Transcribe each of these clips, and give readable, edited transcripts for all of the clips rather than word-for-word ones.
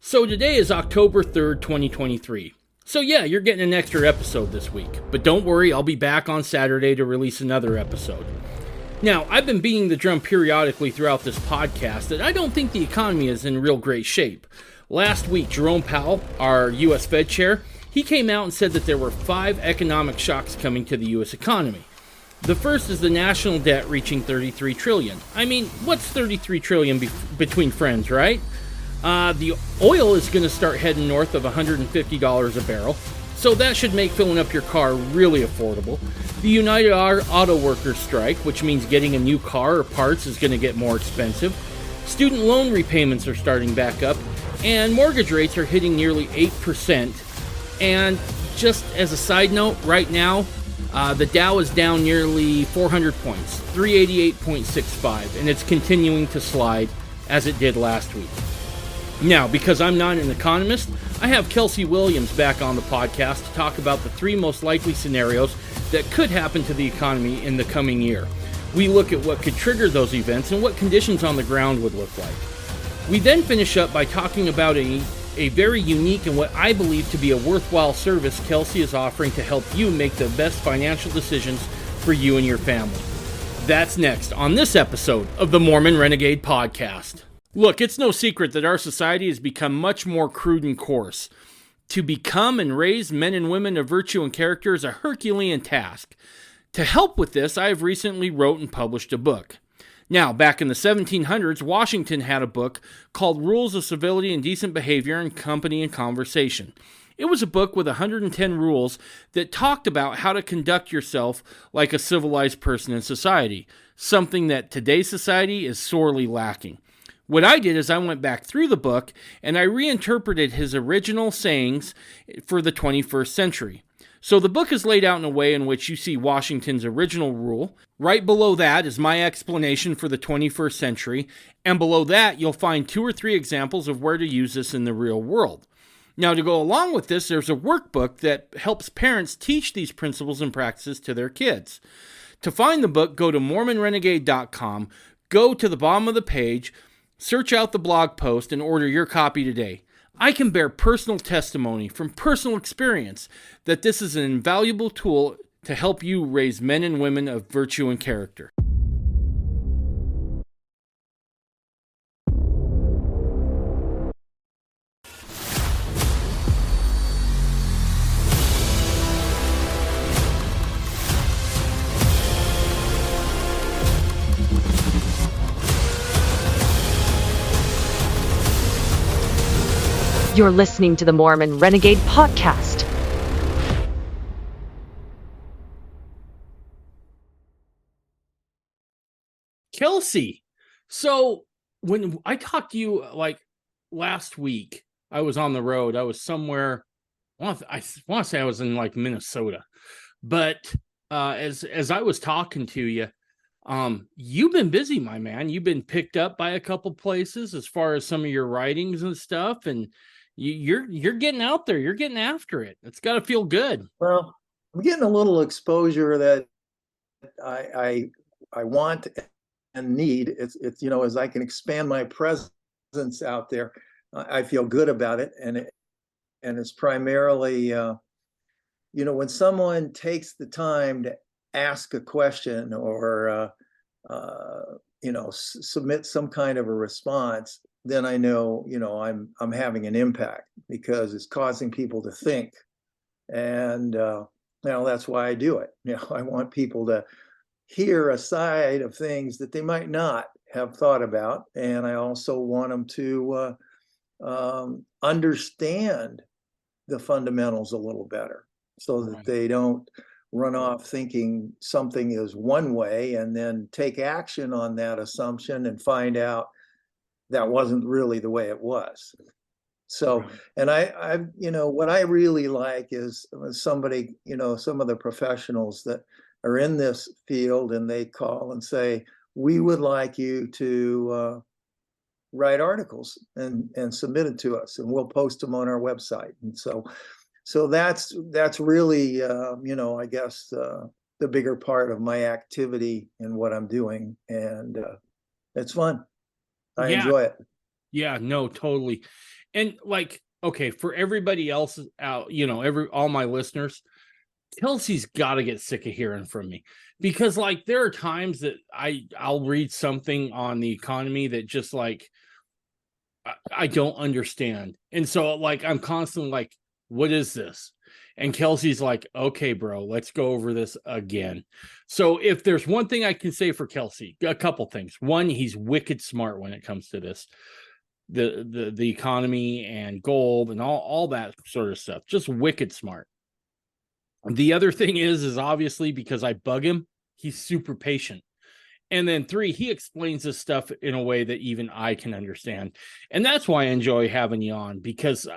So today is October 3rd, 2023. So yeah, you're getting an extra episode this week. But don't worry, I'll be back on Saturday to release another episode. Now, I've been beating the drum periodically throughout this podcast that I don't think the economy is in real great shape. Last week, Jerome Powell, our U.S. Fed chair, he came out and said that there were 5 economic shocks coming to the U.S. economy. The first is the national debt reaching $33 trillion. I mean, what's $33 trillion between friends, right? The oil is going to start heading north of $150 a barrel, so that should make filling up your car really affordable. The United Auto Workers strike, which means getting a new car or parts is going to get more expensive. Student loan repayments are starting back up, and mortgage rates are hitting nearly 8%. And just as a side note, right now, the Dow is down nearly 400 points, 388.65, and it's continuing to slide as it did last week. Now, because I'm not an economist, I have Kelsey Williams back on the podcast to talk about the 3 most likely scenarios that could happen to the economy in the coming year. We look at what could trigger those events and what conditions on the ground would look like. We then finish up by talking about a very unique and what I believe to be a worthwhile service Kelsey is offering to help you make the best financial decisions for you and your family. That's next on this episode of the Mormon Renegade Podcast. Look, it's no secret that our society has become much more crude and coarse. To become and raise men and women of virtue and character is a Herculean task. To help with this, I have recently wrote and published a book. Now, back in the 1700s, Washington had a book called Rules of Civility and Decent Behavior in Company and Conversation. It was a book with 110 rules that talked about how to conduct yourself like a civilized person in society, something that today's society is sorely lacking. What I did is I went back through the book and I reinterpreted his original sayings for the 21st century. So the book is laid out in a way in which you see Washington's original rule. Right below that is my explanation for the 21st century, and below that you'll find 2 or 3 examples of where to use this in the real world. Now, to go along with this, there's a workbook that helps parents teach these principles and practices to their kids. To find the book, go to MormonRenegade.com, go to the bottom of the page, search out the blog post, and order your copy today. I can bear personal testimony from personal experience that this is an invaluable tool to help you raise men and women of virtue and character. You're listening to the Mormon Renegade Podcast. Kelsey, so when I talked to you like last week, I was on the road. I was somewhere, I want to say I was in like Minnesota. But as I was talking to you, you've been busy, my man. You've been picked up by a couple places as far as some of your writings and stuff, and you're getting out there. You're getting after it. It's got to feel good. Well, I'm getting a little exposure that I want and need. It's as I can expand my presence out there, I feel good about it, and it's primarily when someone takes the time to ask a question or submit some kind of a response, then I know I'm having an impact because it's causing people to think, and that's why I do it. I want people to hear a side of things that they might not have thought about, and I also want them to understand the fundamentals a little better, so that they don't run off thinking something is one way and then take action on that assumption and find out that wasn't really the way it was. So, and I what I really like is somebody, some of the professionals that are in this field, and they call and say, we would like you to write articles and submit it to us, and we'll post them on our website. And so that's really, I guess the bigger part of my activity and what I'm doing. And it's fun. I enjoy it. Yeah, no, totally. And like, okay, for everybody else out, all my listeners, Kelsey's got to get sick of hearing from me, because like there are times that I'll read something on the economy that just like I don't understand. And so like I'm constantly like, what is this? And Kelsey's like, okay, bro, let's go over this again. So if there's one thing I can say for Kelsey, a couple things. One, he's wicked smart when it comes to this. The economy and gold and all that sort of stuff. Just wicked smart. The other thing is obviously because I bug him, he's super patient. And then 3, he explains this stuff in a way that even I can understand. And that's why I enjoy having you on, because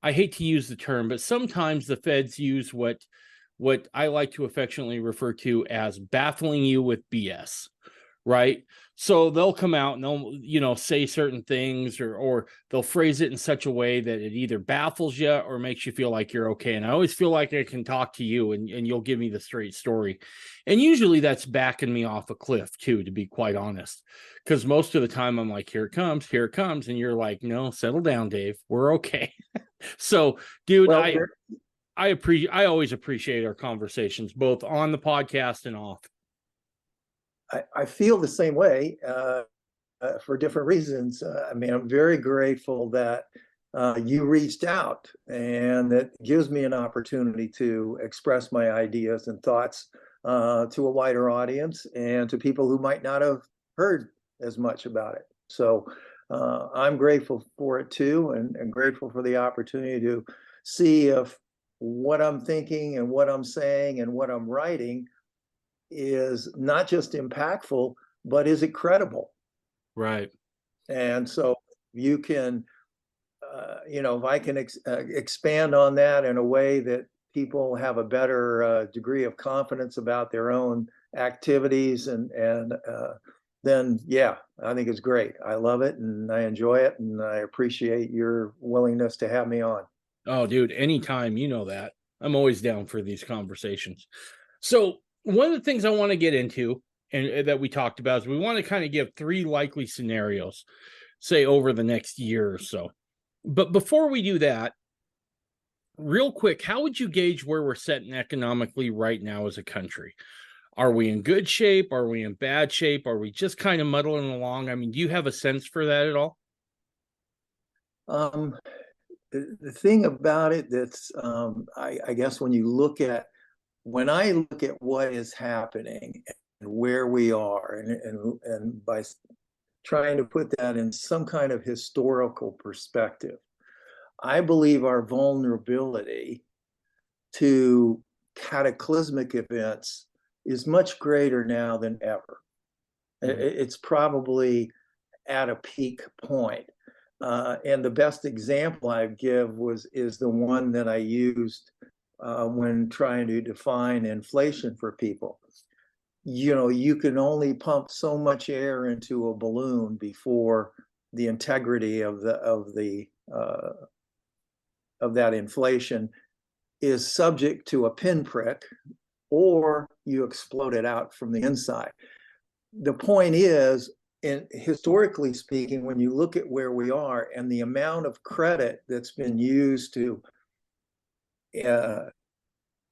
I hate to use the term, but sometimes the feds use what I like to affectionately refer to as baffling you with BS. Right. So they'll come out and they'll, say certain things, or they'll phrase it in such a way that it either baffles you or makes you feel like you're okay. And I always feel like I can talk to you and you'll give me the straight story. And usually that's backing me off a cliff too, to be quite honest, because most of the time I'm like, here it comes. And you're like, no, settle down, Dave. We're okay. So, dude, Well, I always appreciate our conversations, both on the podcast and off. I feel the same way for different reasons. I mean, I'm very grateful that you reached out, and that gives me an opportunity to express my ideas and thoughts to a wider audience and to people who might not have heard as much about it. So I'm grateful for it too, and grateful for the opportunity to see if what I'm thinking and what I'm saying and what I'm writing is not just impactful, but is it credible? Right. And so you can, if I can expand on that in a way that people have a better degree of confidence about their own activities, and then yeah, I think it's great. I love it and I enjoy it, and I appreciate your willingness to have me on. Oh, dude, anytime, you know that. I'm always down for these conversations. So one of the things I want to get into, and that we talked about, is we want to kind of give 3 likely scenarios, say over the next year or so. But before we do that, real quick, how would you gauge where we're sitting economically right now as a country? Are we in good shape? Are we in bad shape? Are we just kind of muddling along? I mean, do you have a sense for that at all? The thing about it that's, I guess when I look at what is happening and where we are, and by trying to put that in some kind of historical perspective, I believe our vulnerability to cataclysmic events is much greater now than ever. It's probably at a peak point. And the best example I give is the one that I used when trying to define inflation for people. You can only pump so much air into a balloon before the integrity of that inflation is subject to a pinprick, or you explode it out from the inside. The point is, and historically speaking, when you look at where we are and the amount of credit that's been used to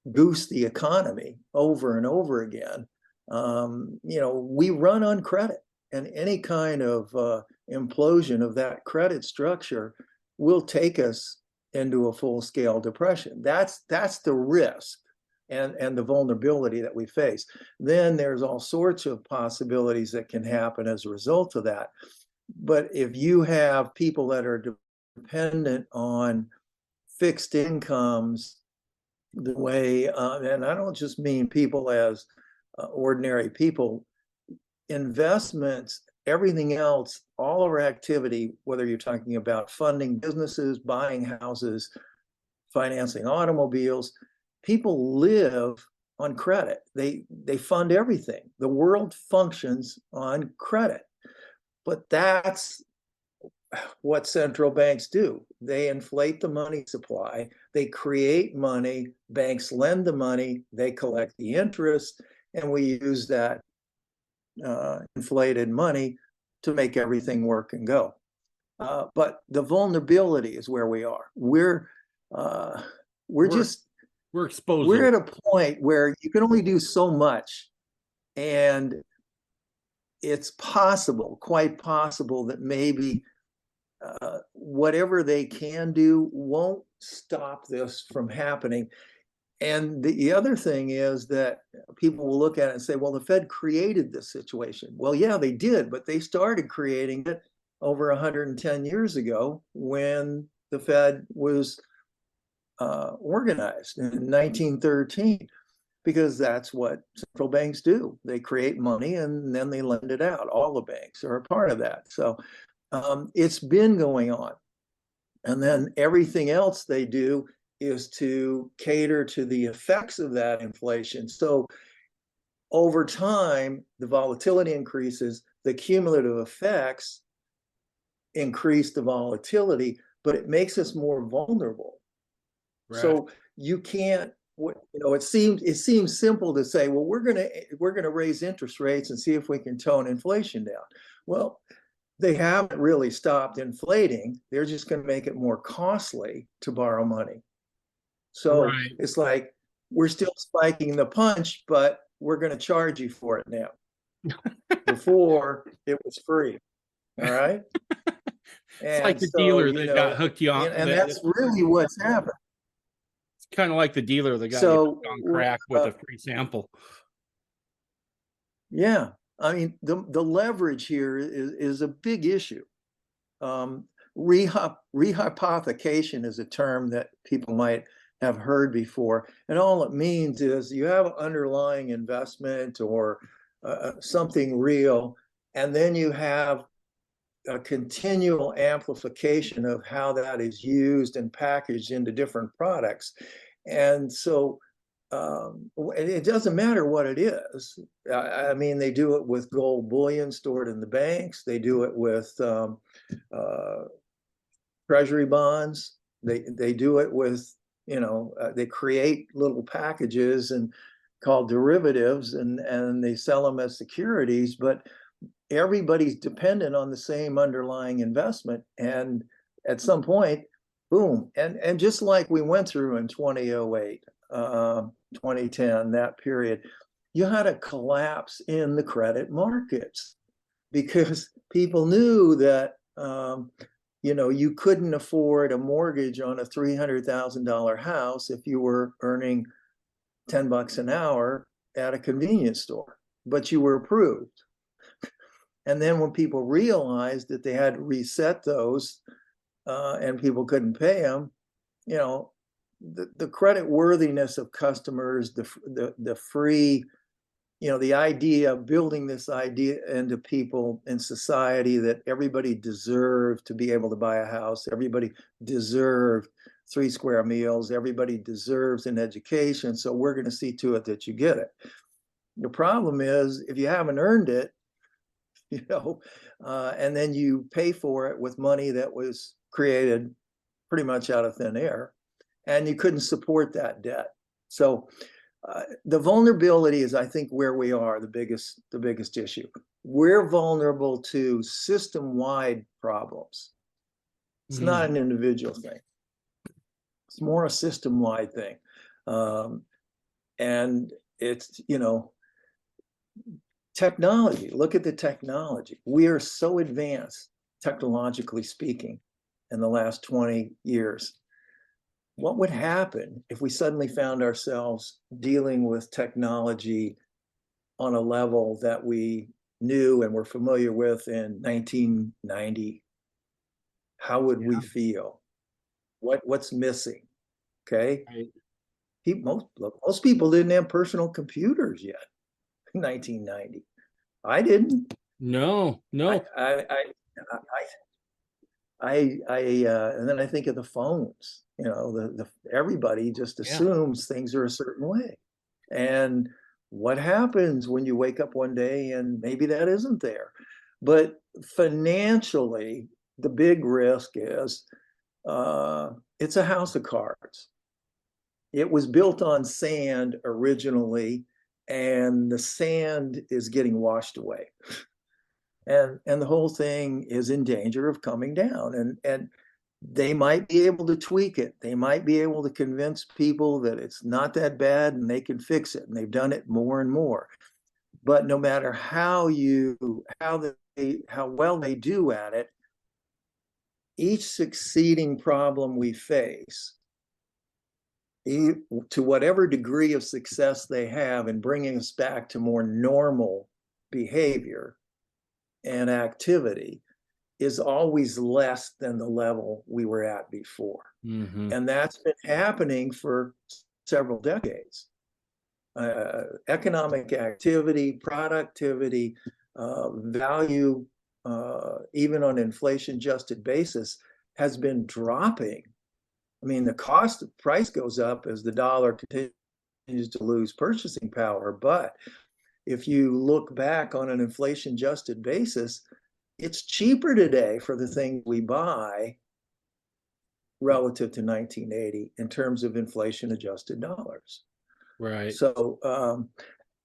boost the economy over and over again, we run on credit, and any kind of implosion of that credit structure will take us into a full-scale depression. That's the risk and the vulnerability that we face. Then there's all sorts of possibilities that can happen as a result of that. But if you have people that are dependent on fixed incomes, the way, and I don't just mean people as ordinary people, investments, everything else, all of our activity, whether you're talking about funding businesses, buying houses, financing automobiles, people live on credit. They fund everything. The world functions on credit. But that's what central banks do. They inflate the money supply, they create money, banks lend the money, they collect the interest, and we use that inflated money to make everything work and go. But the vulnerability is where we are. We're exposed. We're at a point where you can only do so much, and it's possible, quite possible, that maybe whatever they can do won't stop this from happening. And the other thing is that people will look at it and say, well, the Fed created this situation. Well, yeah, they did, but they started creating it over 110 years ago when the Fed was organized in 1913, because that's what central banks do. They create money and then they lend it out. All the banks are a part of that. So it's been going on. And then everything else they do is to cater to the effects of that inflation. So over time, the volatility increases, the cumulative effects increase the volatility, but it makes us more vulnerable. Right. So you can't, it seems simple to say, well, we're gonna raise interest rates and see if we can tone inflation down. Well, they haven't really stopped inflating. They're just going to make it more costly to borrow money. So It's like, we're still spiking the punch, but we're going to charge you for it now. Before it was free. All right. It's like the dealer that got hooked you on. And that's really what's happened. It's kind of like the dealer that got you hooked on crack with a free sample. Yeah. I mean, the leverage here is a big issue. Rehypothecation is a term that people might have heard before. And all it means is you have an underlying investment or something real, and then you have a continual amplification of how that is used and packaged into different products. And so it doesn't matter what it is. I mean, they do it with gold bullion stored in the banks. They do it with treasury bonds. They do it with, they create little packages and called derivatives, and they sell them as securities. But everybody's dependent on the same underlying investment, and at some point, boom. And just like we went through in 2008. 2010, that period, you had a collapse in the credit markets because people knew that you couldn't afford a mortgage on a $300,000 house if you were earning $10 an hour at a convenience store, but you were approved. And then when people realized that they had to reset those and people couldn't pay them, the credit worthiness of customers, the free, the idea of building this idea into people in society that everybody deserved to be able to buy a house, everybody deserved 3 square meals, everybody deserves an education, so we're going to see to it that you get it. The problem is, if you haven't earned it, and then you pay for it with money that was created pretty much out of thin air, and you couldn't support that debt. So the vulnerability is, I think, where we are, the biggest issue. We're vulnerable to system-wide problems. It's not an individual thing. It's more a system-wide thing. And it's, technology. Look at the technology. We are so advanced, technologically speaking, in the last 20 years. What would happen if we suddenly found ourselves dealing with technology on a level that we knew and were familiar with in 1990? How would we feel? What's missing? Okay. Right. Most people didn't have personal computers yet in 1990. I didn't. No. And then I think of the phones. Everybody just assumes things are a certain way. And what happens when you wake up one day and maybe that isn't there? But financially, the big risk is it's a house of cards. It was built on sand originally, and the sand is getting washed away. and the whole thing is in danger of coming down. And they might be able to tweak it. They might be able to convince people that it's not that bad and they can fix it. And they've done it more and more. But no matter how well they do at it, each succeeding problem we face, to whatever degree of success they have in bringing us back to more normal behavior and activity, is always less than the level we were at before. Mm-hmm. And that's been happening for several decades. Economic activity, productivity, value, even on inflation adjusted basis, has been dropping. I mean, the price goes up as the dollar continues to lose purchasing power. But if you look back on an inflation adjusted basis, it's cheaper today for the things we buy relative to 1980 in terms of inflation adjusted dollars. Right. So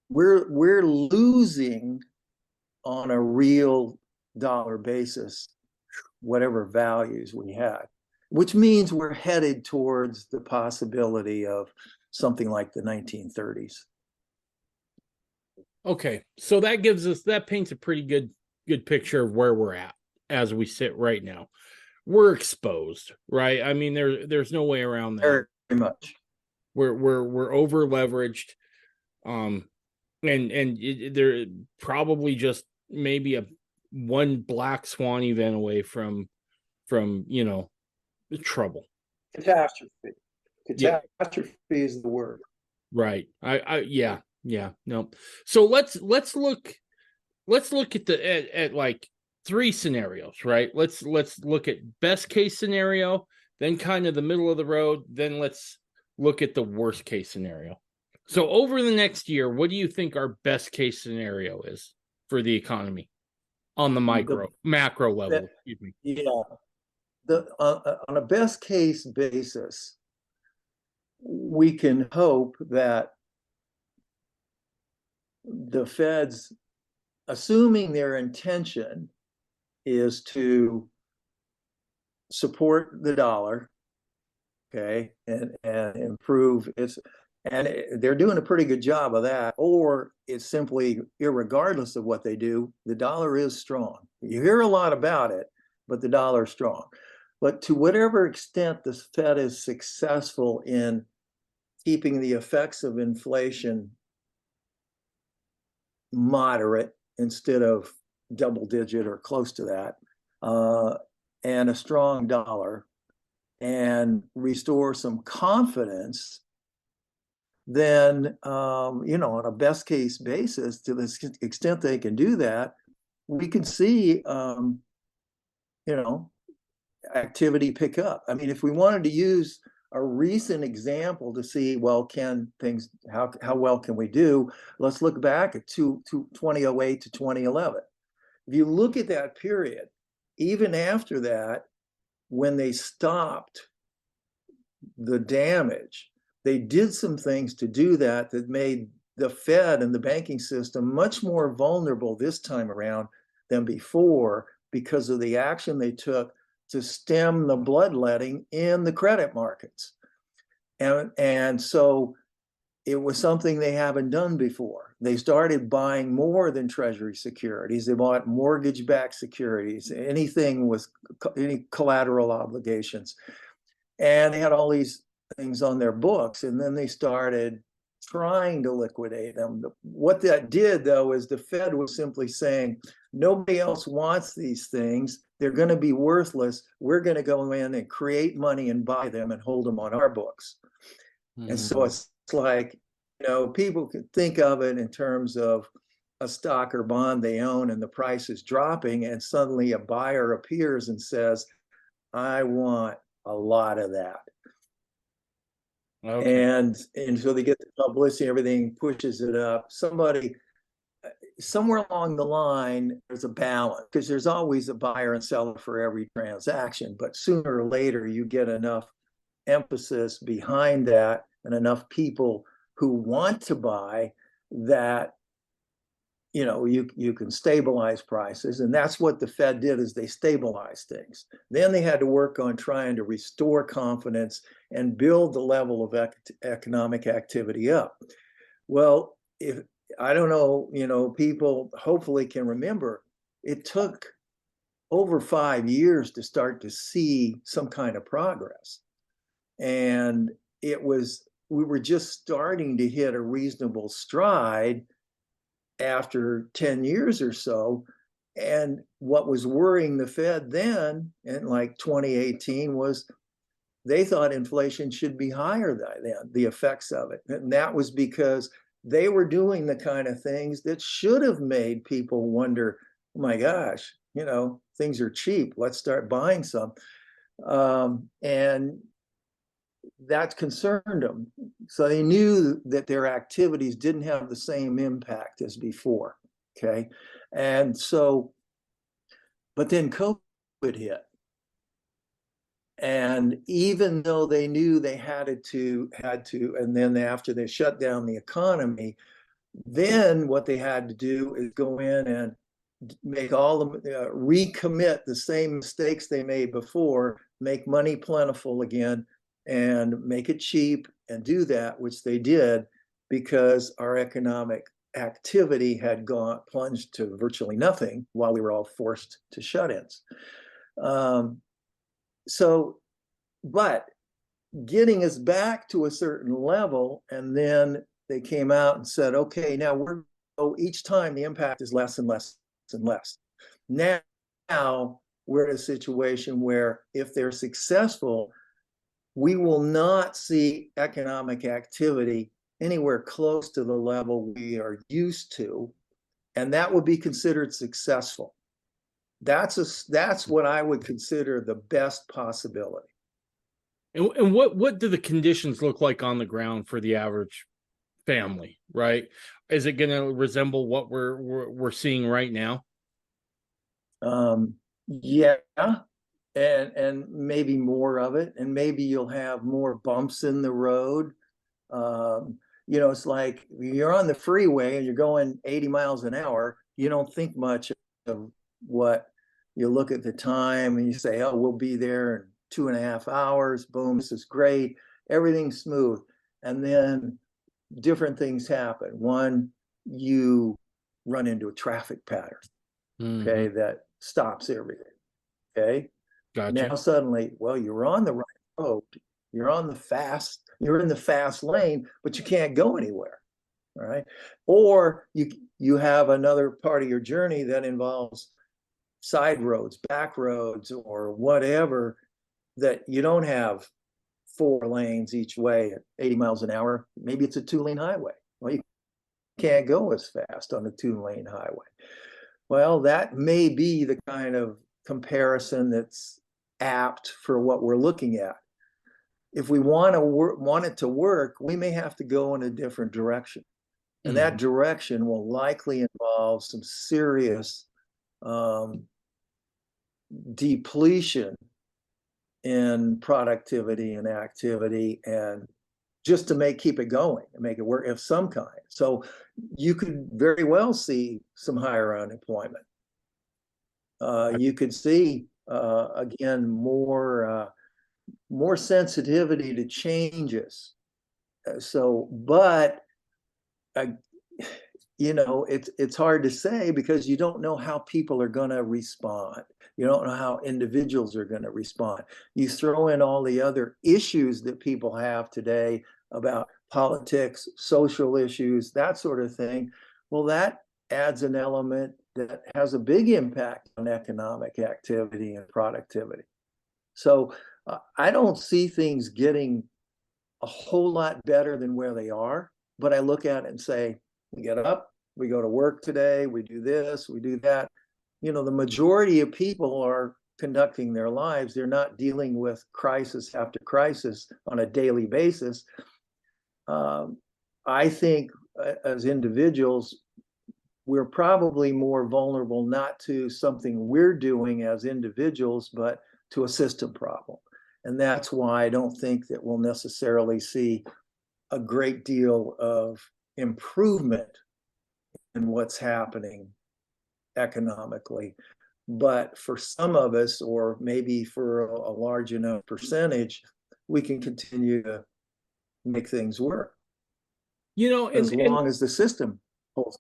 we're losing on a real dollar basis whatever values we had, which means we're headed towards the possibility of something like the 1930s. Okay, so that paints a pretty good picture of where we're at as we sit right now. We're exposed, right? I mean, there's no way around that. Very much. We're over leveraged, and there probably just maybe one black swan event away from trouble. Catastrophe is the word. Right. No. So let's look at like three scenarios, right? Let's look at best case scenario, then kind of the middle of the road, then let's look at the worst case scenario. So over the next year, what do you think our best case scenario is for the economy on the macro level? Excuse me. Yeah. On a best case basis, we can hope that the Fed's, assuming their intention is to support the dollar, okay, and improve its, and they're doing a pretty good job of that, or it's simply, irregardless of what they do, the dollar is strong. You hear a lot about it, but the dollar is strong. But to whatever extent the Fed is successful in keeping the effects of inflation moderate instead of double digit or close to that, and a strong dollar, and restore some confidence, then, on a best case basis, to the extent they can do that, we can see, activity pick up. I mean, if we wanted to use a recent example to see, well, how well can we do? Let's look back at 2008 to 2011. If you look at that period, even after that, when they stopped the damage, they did some things to do that made the Fed and the banking system much more vulnerable this time around than before, because of the action they took to stem the bloodletting in the credit markets. And so it was something they haven't done before. They started buying more than Treasury securities. They bought mortgage-backed securities, anything with any collateral obligations. And they had all these things on their books, and then they started trying to liquidate them. What that did, though, is the Fed was simply saying, nobody else wants these things. They're going to be worthless. We're going to go in and create money and buy them and hold them on our books. Mm-hmm. And so it's like, people can think of it in terms of a stock or bond they own and the price is dropping, and suddenly a buyer appears and says, I want a lot of that. Okay. And so they get the publicity, everything pushes it up. Somewhere along the line, there's a balance, because there's always a buyer and seller for every transaction. But sooner or later, you get enough emphasis behind that and enough people who want to buy that you can stabilize prices, and that's what the Fed did, is they stabilized things. Then they had to work on trying to restore confidence and build the level of economic activity up. Well, if I don't know, people hopefully can remember, it took over 5 years to start to see some kind of progress. And we were just starting to hit a reasonable stride after 10 years or so. And what was worrying the Fed then, in like 2018, was they thought inflation should be higher than the effects of it. And that was because they were doing the kind of things that should have made people wonder, oh my gosh, things are cheap. Let's start buying some. And that concerned them. So they knew that their activities didn't have the same impact as before. Okay. And so, but then COVID hit. And even though they knew they had to, and then after they shut down the economy, then what they had to do is go in and make all the recommit the same mistakes they made before, make money plentiful again, and make it cheap, and do that, which they did, because our economic activity had plunged to virtually nothing while we were all forced to shut-ins. But getting us back to a certain level, and then they came out and said, okay, now each time the impact is less and less and less. Now we're in a situation where if they're successful, we will not see economic activity anywhere close to the level we are used to, and that would be considered successful. That's what I would consider the best possibility. And what do the conditions look like on the ground for the average family, right? Is it going to resemble what we're seeing right now? Yeah, and maybe more of it, and maybe you'll have more bumps in the road. It's like you're on the freeway and you're going 80 miles an hour. You don't think much of what you look at the time and you say, oh, we'll be there in 2.5 hours. Boom, this is great. Everything's smooth. And then different things happen. One, you run into a traffic pattern, okay, that stops everything. Okay. Gotcha. Now suddenly, well, you're on the right road. You're in the fast lane, but you can't go anywhere. All right. Or you have another part of your journey that involves side roads, back roads, or whatever, that you don't have 4 lanes each way at 80 miles an hour. Maybe it's a 2-lane highway. Well, you can't go as fast on a 2-lane highway. Well, that may be the kind of comparison that's apt for what we're looking at. If we want it to work, we may have to go in a different direction. And that direction will likely involve some serious depletion in productivity and activity, and just to keep it going and make it work of some kind. So you could very well see some higher unemployment. You could see again more sensitivity to changes. But it's hard to say, because you don't know how people are going to respond. You don't know how individuals are going to respond. You throw in all the other issues that people have today about politics, social issues, that sort of thing. Well, that adds an element that has a big impact on economic activity and productivity. So I don't see things getting a whole lot better than where they are, but I look at it and say, we get up, we go to work today, we do this, we do that. The majority of people are conducting their lives. They're not dealing with crisis after crisis on a daily basis. I think as individuals, we're probably more vulnerable not to something we're doing as individuals, but to a system problem. And that's why I don't think that we'll necessarily see a great deal of improvement what's happening economically. But for some of us, or maybe for a large enough percentage, we can continue to make things work as long as the system holds.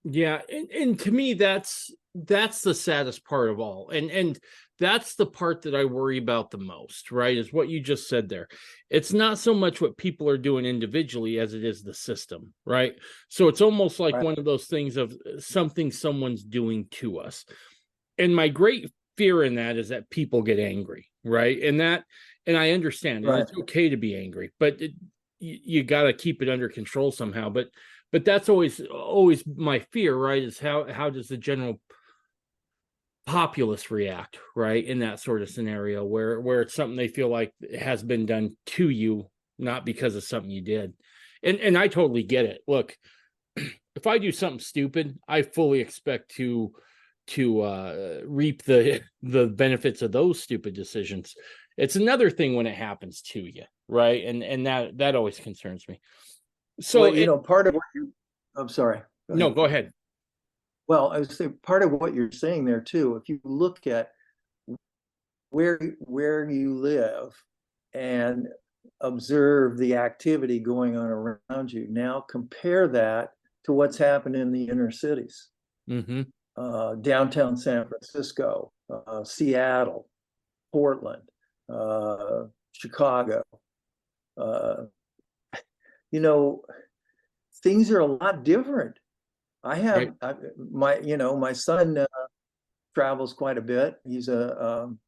Yeah, and to me that's the saddest part of all. And that's the part that I worry about the most, right? Is what you just said there. It's not so much what people are doing individually as it is the system, right? So it's almost like one of those things of something someone's doing to us. And my great fear in that is that people get angry, right? And I understand, and it's okay to be angry, but you got to keep it under control somehow. But that's always my fear, right? Is how does the general populace react, right, in that sort of scenario where it's something they feel like has been done to you, not because of something you did. And I totally get it. Look, if I do something stupid, I fully expect to reap the benefits of those stupid decisions. It's another thing when it happens to you, right? And that always concerns me. So well, part of what I'm sorry. No, go ahead. Well, I would say part of what you're saying there too, if you look at where you live and observe the activity going on around you, now compare that to what's happened in the inner cities. Mm-hmm. Downtown San Francisco, Seattle, Portland, Chicago. Things are a lot different. My son travels quite a bit. He's an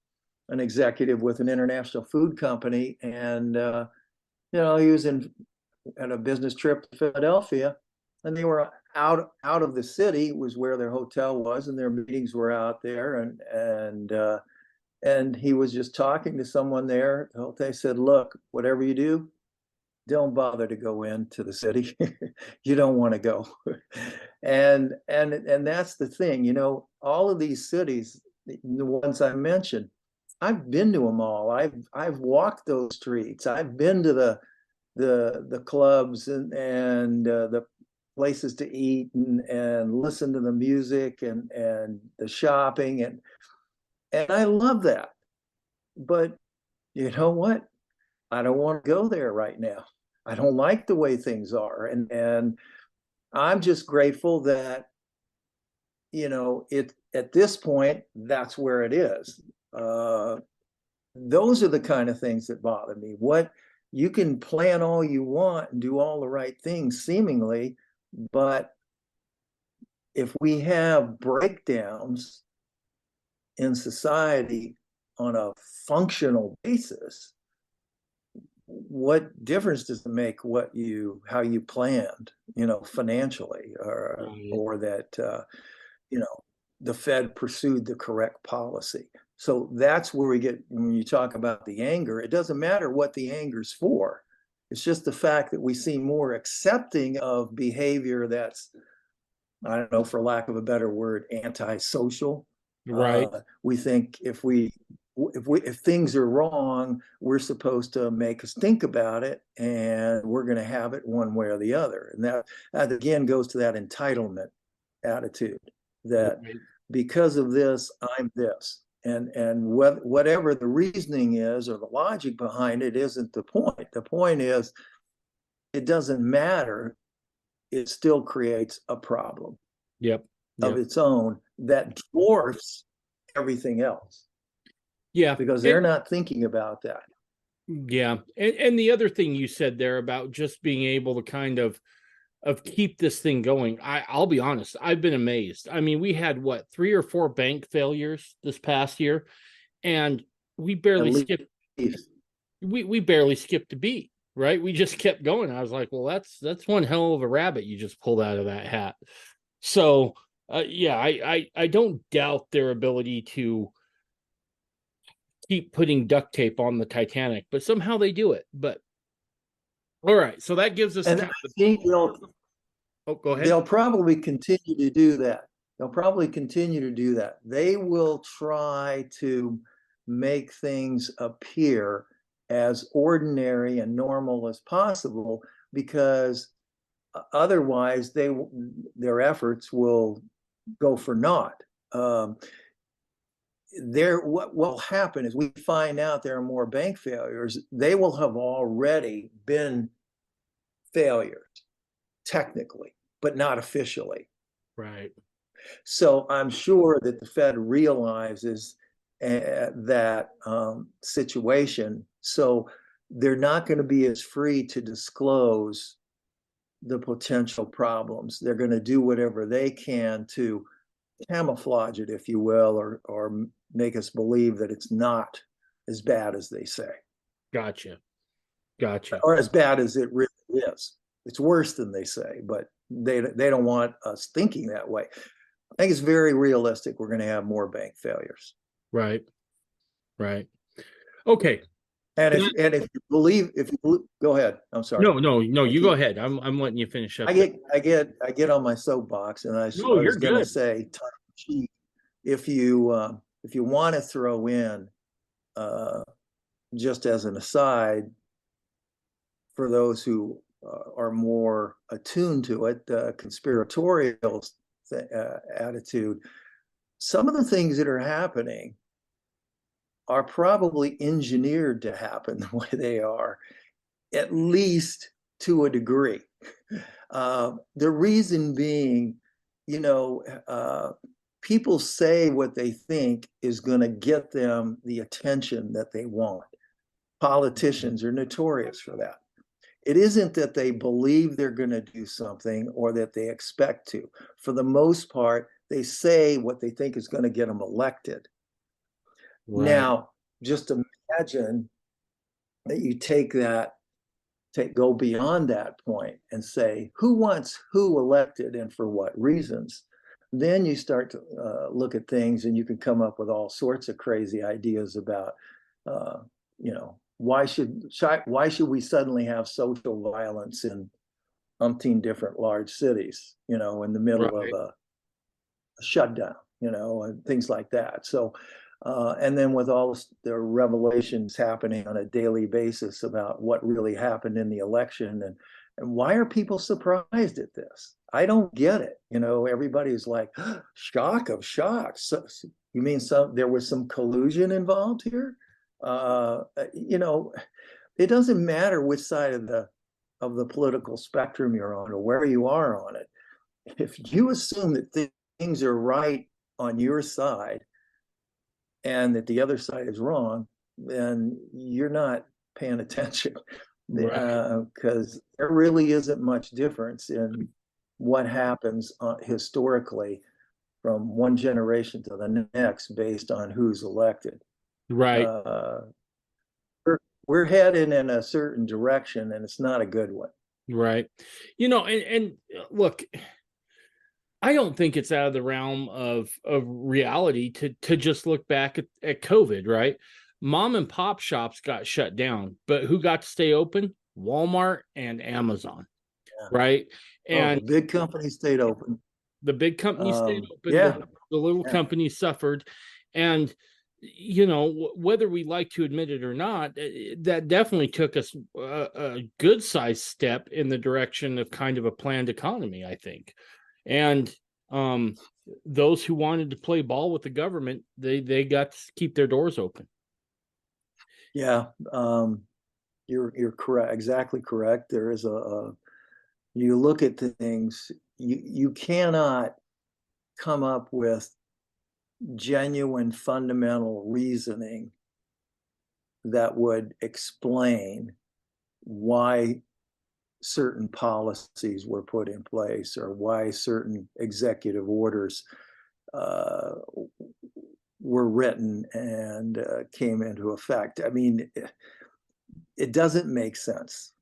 executive with an international food company, and he was at a business trip to Philadelphia, and they were out of the city was where their hotel was, and their meetings were out there, and he was just talking to someone there. They said, "Look, whatever you do, don't bother to go into the city. You don't want to go." and that's the thing, all of these cities, the ones I mentioned, I've been to them all. I've walked those streets. I've been to the clubs and the places to eat and listen to the music and the shopping, and I love that. But you know what? I don't want to go there right now. I don't like the way things are. And I'm just grateful that, it at this point, that's where it is. Those are the kind of things that bother me. What you can plan all you want and do all the right things seemingly, but if we have breakdowns in society on a functional basis, what difference does it make how you planned, financially, or that, the Fed pursued the correct policy? So that's where we get, when you talk about the anger, it doesn't matter what the anger's for. It's just the fact that we seem more accepting of behavior that's, I don't know, for lack of a better word, antisocial. Right. We think if things are wrong, we're supposed to make us think about it, and we're going to have it one way or the other. And that again goes to that entitlement attitude, that because of this, I'm this. And whatever the reasoning is or the logic behind it isn't the point. The point is, it doesn't matter. It still creates a problem of its own that dwarfs everything else. Yeah. Because they're not thinking about that. Yeah. And the other thing you said there about just being able to kind of keep this thing going, I'll be honest, I've been amazed. I mean, we had 3 or 4 bank failures this past year, and we barely skipped a beat, right? We just kept going. I was like, well, that's one hell of a rabbit you just pulled out of that hat. So I don't doubt their ability to keep putting duct tape on the Titanic, but somehow they do it. But all right, so that gives us. And I think go ahead. They'll probably continue to do that. They will try to make things appear as ordinary and normal as possible, because Otherwise, their efforts will go for naught. What will happen is we find out there are more bank failures. They will have already been failures, technically, but not officially. Right. So I'm sure that the Fed realizes that situation. So they're not going to be as free to disclose the potential problems. They're going to do whatever they can to camouflage it, if you will, or make us believe that it's not as bad as they say. Gotcha. Or as bad as it really is. It's worse than they say, but they don't want us thinking that way. I think it's very realistic we're going to have more bank failures. Right. Okay. And if you go ahead. I'm sorry. No, you go ahead. I'm letting you finish up. I get on my soapbox, and I was going to say, if you want to throw in, just as an aside, for those who are more attuned to it, the conspiratorial attitude, some of the things that are happening are probably engineered to happen the way they are, at least to a degree. The reason being, people say what they think is going to get them the attention that they want. Politicians are notorious for that. It isn't that they believe they're going to do something or that they expect to. For the most part, they say what they think is going to get them elected. Right. Now, just imagine that you go beyond that point and say, who wants who elected and for what reasons? Then you start to look at things, and you can come up with all sorts of crazy ideas about, why should we suddenly have social violence in umpteen different large cities, in the middle of a shutdown, and things like that. So, and then with all the revelations happening on a daily basis about what really happened in the election, and why are people surprised at this? I don't get it. Everybody's like, shock of shocks. So, you mean there was some collusion involved here? It doesn't matter which side of the political spectrum you're on or where you are on it. If you assume that things are right on your side and that the other side is wrong, then you're not paying attention, because there really isn't much difference in what happens historically from one generation to the next based on who's elected. Right. We're headed in a certain direction, and it's not a good one. Right. And look, I don't think it's out of the realm of reality to just look back at COVID, right? Mom and pop shops got shut down, but who got to stay open? Walmart and Amazon, right? And the big companies stayed open. The big companies stayed open. Yeah. The little companies suffered. And, whether we like to admit it or not, that definitely took us a good sized step in the direction of kind of a planned economy, I think. And those who wanted to play ball with the government, they got to keep their doors open. Yeah, you're correct, exactly correct. There is you look at things, you cannot come up with genuine fundamental reasoning that would explain why certain policies were put in place or why certain executive orders were written and came into effect. I mean, it doesn't make sense.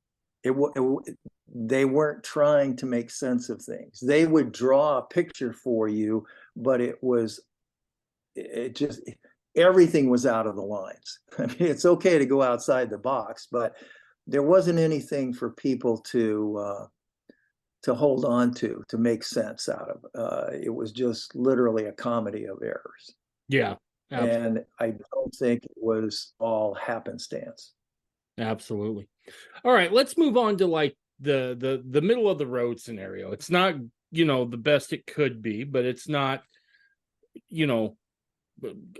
They weren't trying to make sense of things. They would draw a picture for you, but everything was out of the lines. I mean, it's okay to go outside the box, but there wasn't anything for people to hold on to make sense out of. It was just literally a comedy of errors. Yeah, absolutely. And I don't think it was all happenstance. Absolutely. All right, let's move on to the middle of the road scenario. It's not, the best it could be, but it's not,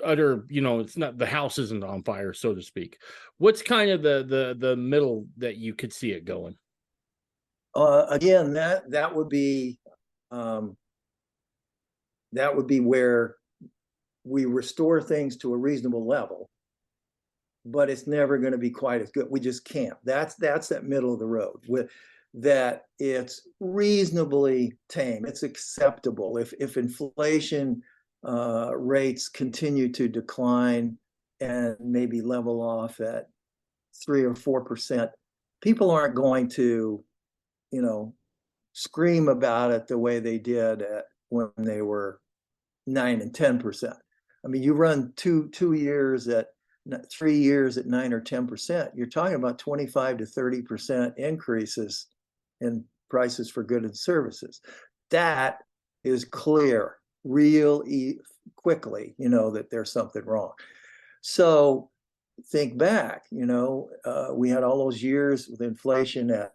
utter, it's not, the house isn't on fire, so to speak. What's kind of the middle that you could see it going? Again, that would be where we restore things to a reasonable level, but it's never going to be quite as good. We just can't. That's that middle of the road with that. It's reasonably tame. It's acceptable. If inflation rates continue to decline and maybe level off at 3 or 4%, people aren't going to, scream about it the way they did when they were 9 and 10%. I mean, you run 3 years at 9 or 10%, you're talking about 25 to 30% increases in prices for goods and services. That is clear real quickly, that there's something wrong. So think back, we had all those years with inflation at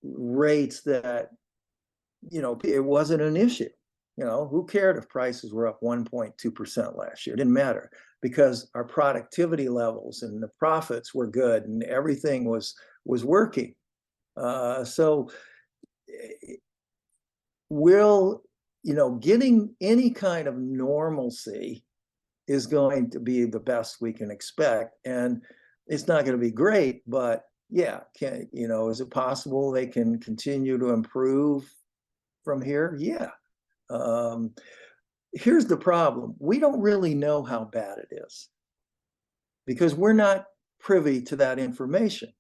rates that, it wasn't an issue. Who cared if prices were up 1.2% last year? It didn't matter because our productivity levels and the profits were good and everything was working. So getting any kind of normalcy is going to be the best we can expect. And it's not going to be great, but yeah, is it possible they can continue to improve from here? Yeah. Here's the problem. We don't really know how bad it is because we're not privy to that information.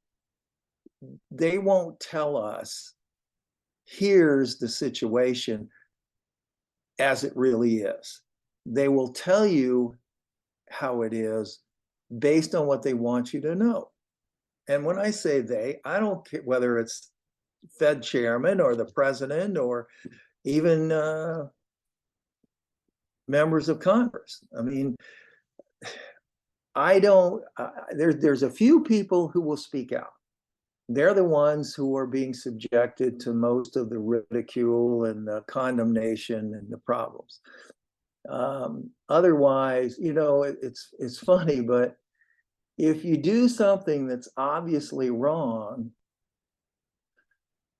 They won't tell us, here's the situation as it really is. They will tell you how it is based on what they want you to know. And when I say they, I don't care whether it's Fed chairman or the president or even members of Congress. I mean, there's a few people who will speak out. They're the ones who are being subjected to most of the ridicule and the condemnation and the problems. Otherwise, it's funny, but if you do something that's obviously wrong,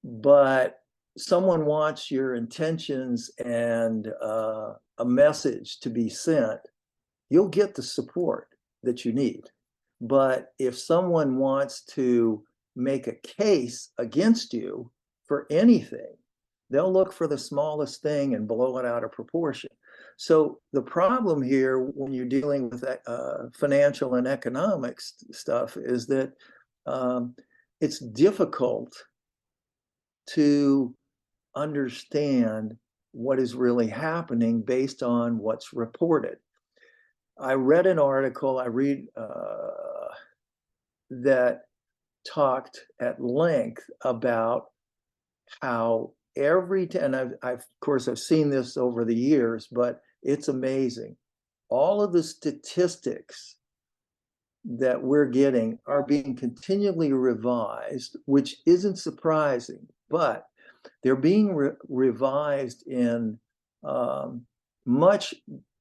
but someone wants your intentions and a message to be sent, you'll get the support that you need. But if someone wants to make a case against you for anything, they'll look for the smallest thing and blow it out of proportion. So the problem here when you're dealing with financial and economics stuff is that it's difficult to understand what is really happening based on what's reported. I read an article, that talked at length about how and I've of course I've seen this over the years, but it's amazing. All of the statistics that we're getting are being continually revised, which isn't surprising, but they're being revised in much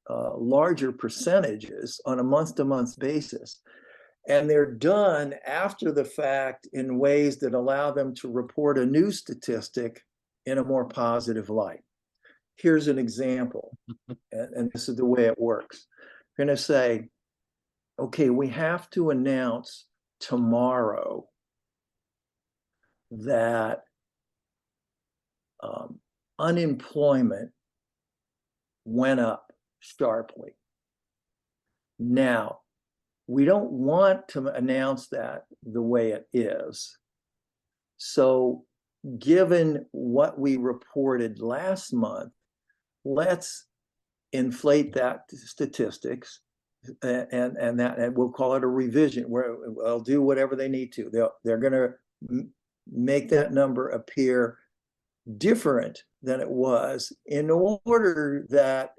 larger percentages on a month-to-month basis. And they're done after the fact in ways that allow them to report a new statistic in a more positive light. Here's an example, and this is the way it works. We're going to say, okay, we have to announce tomorrow that unemployment went up sharply. Now, we don't want to announce that the way it is. So given what we reported last month, let's inflate that statistics and we'll call it a revision where they'll do whatever they need to. They're going to make that number appear different than it was in order that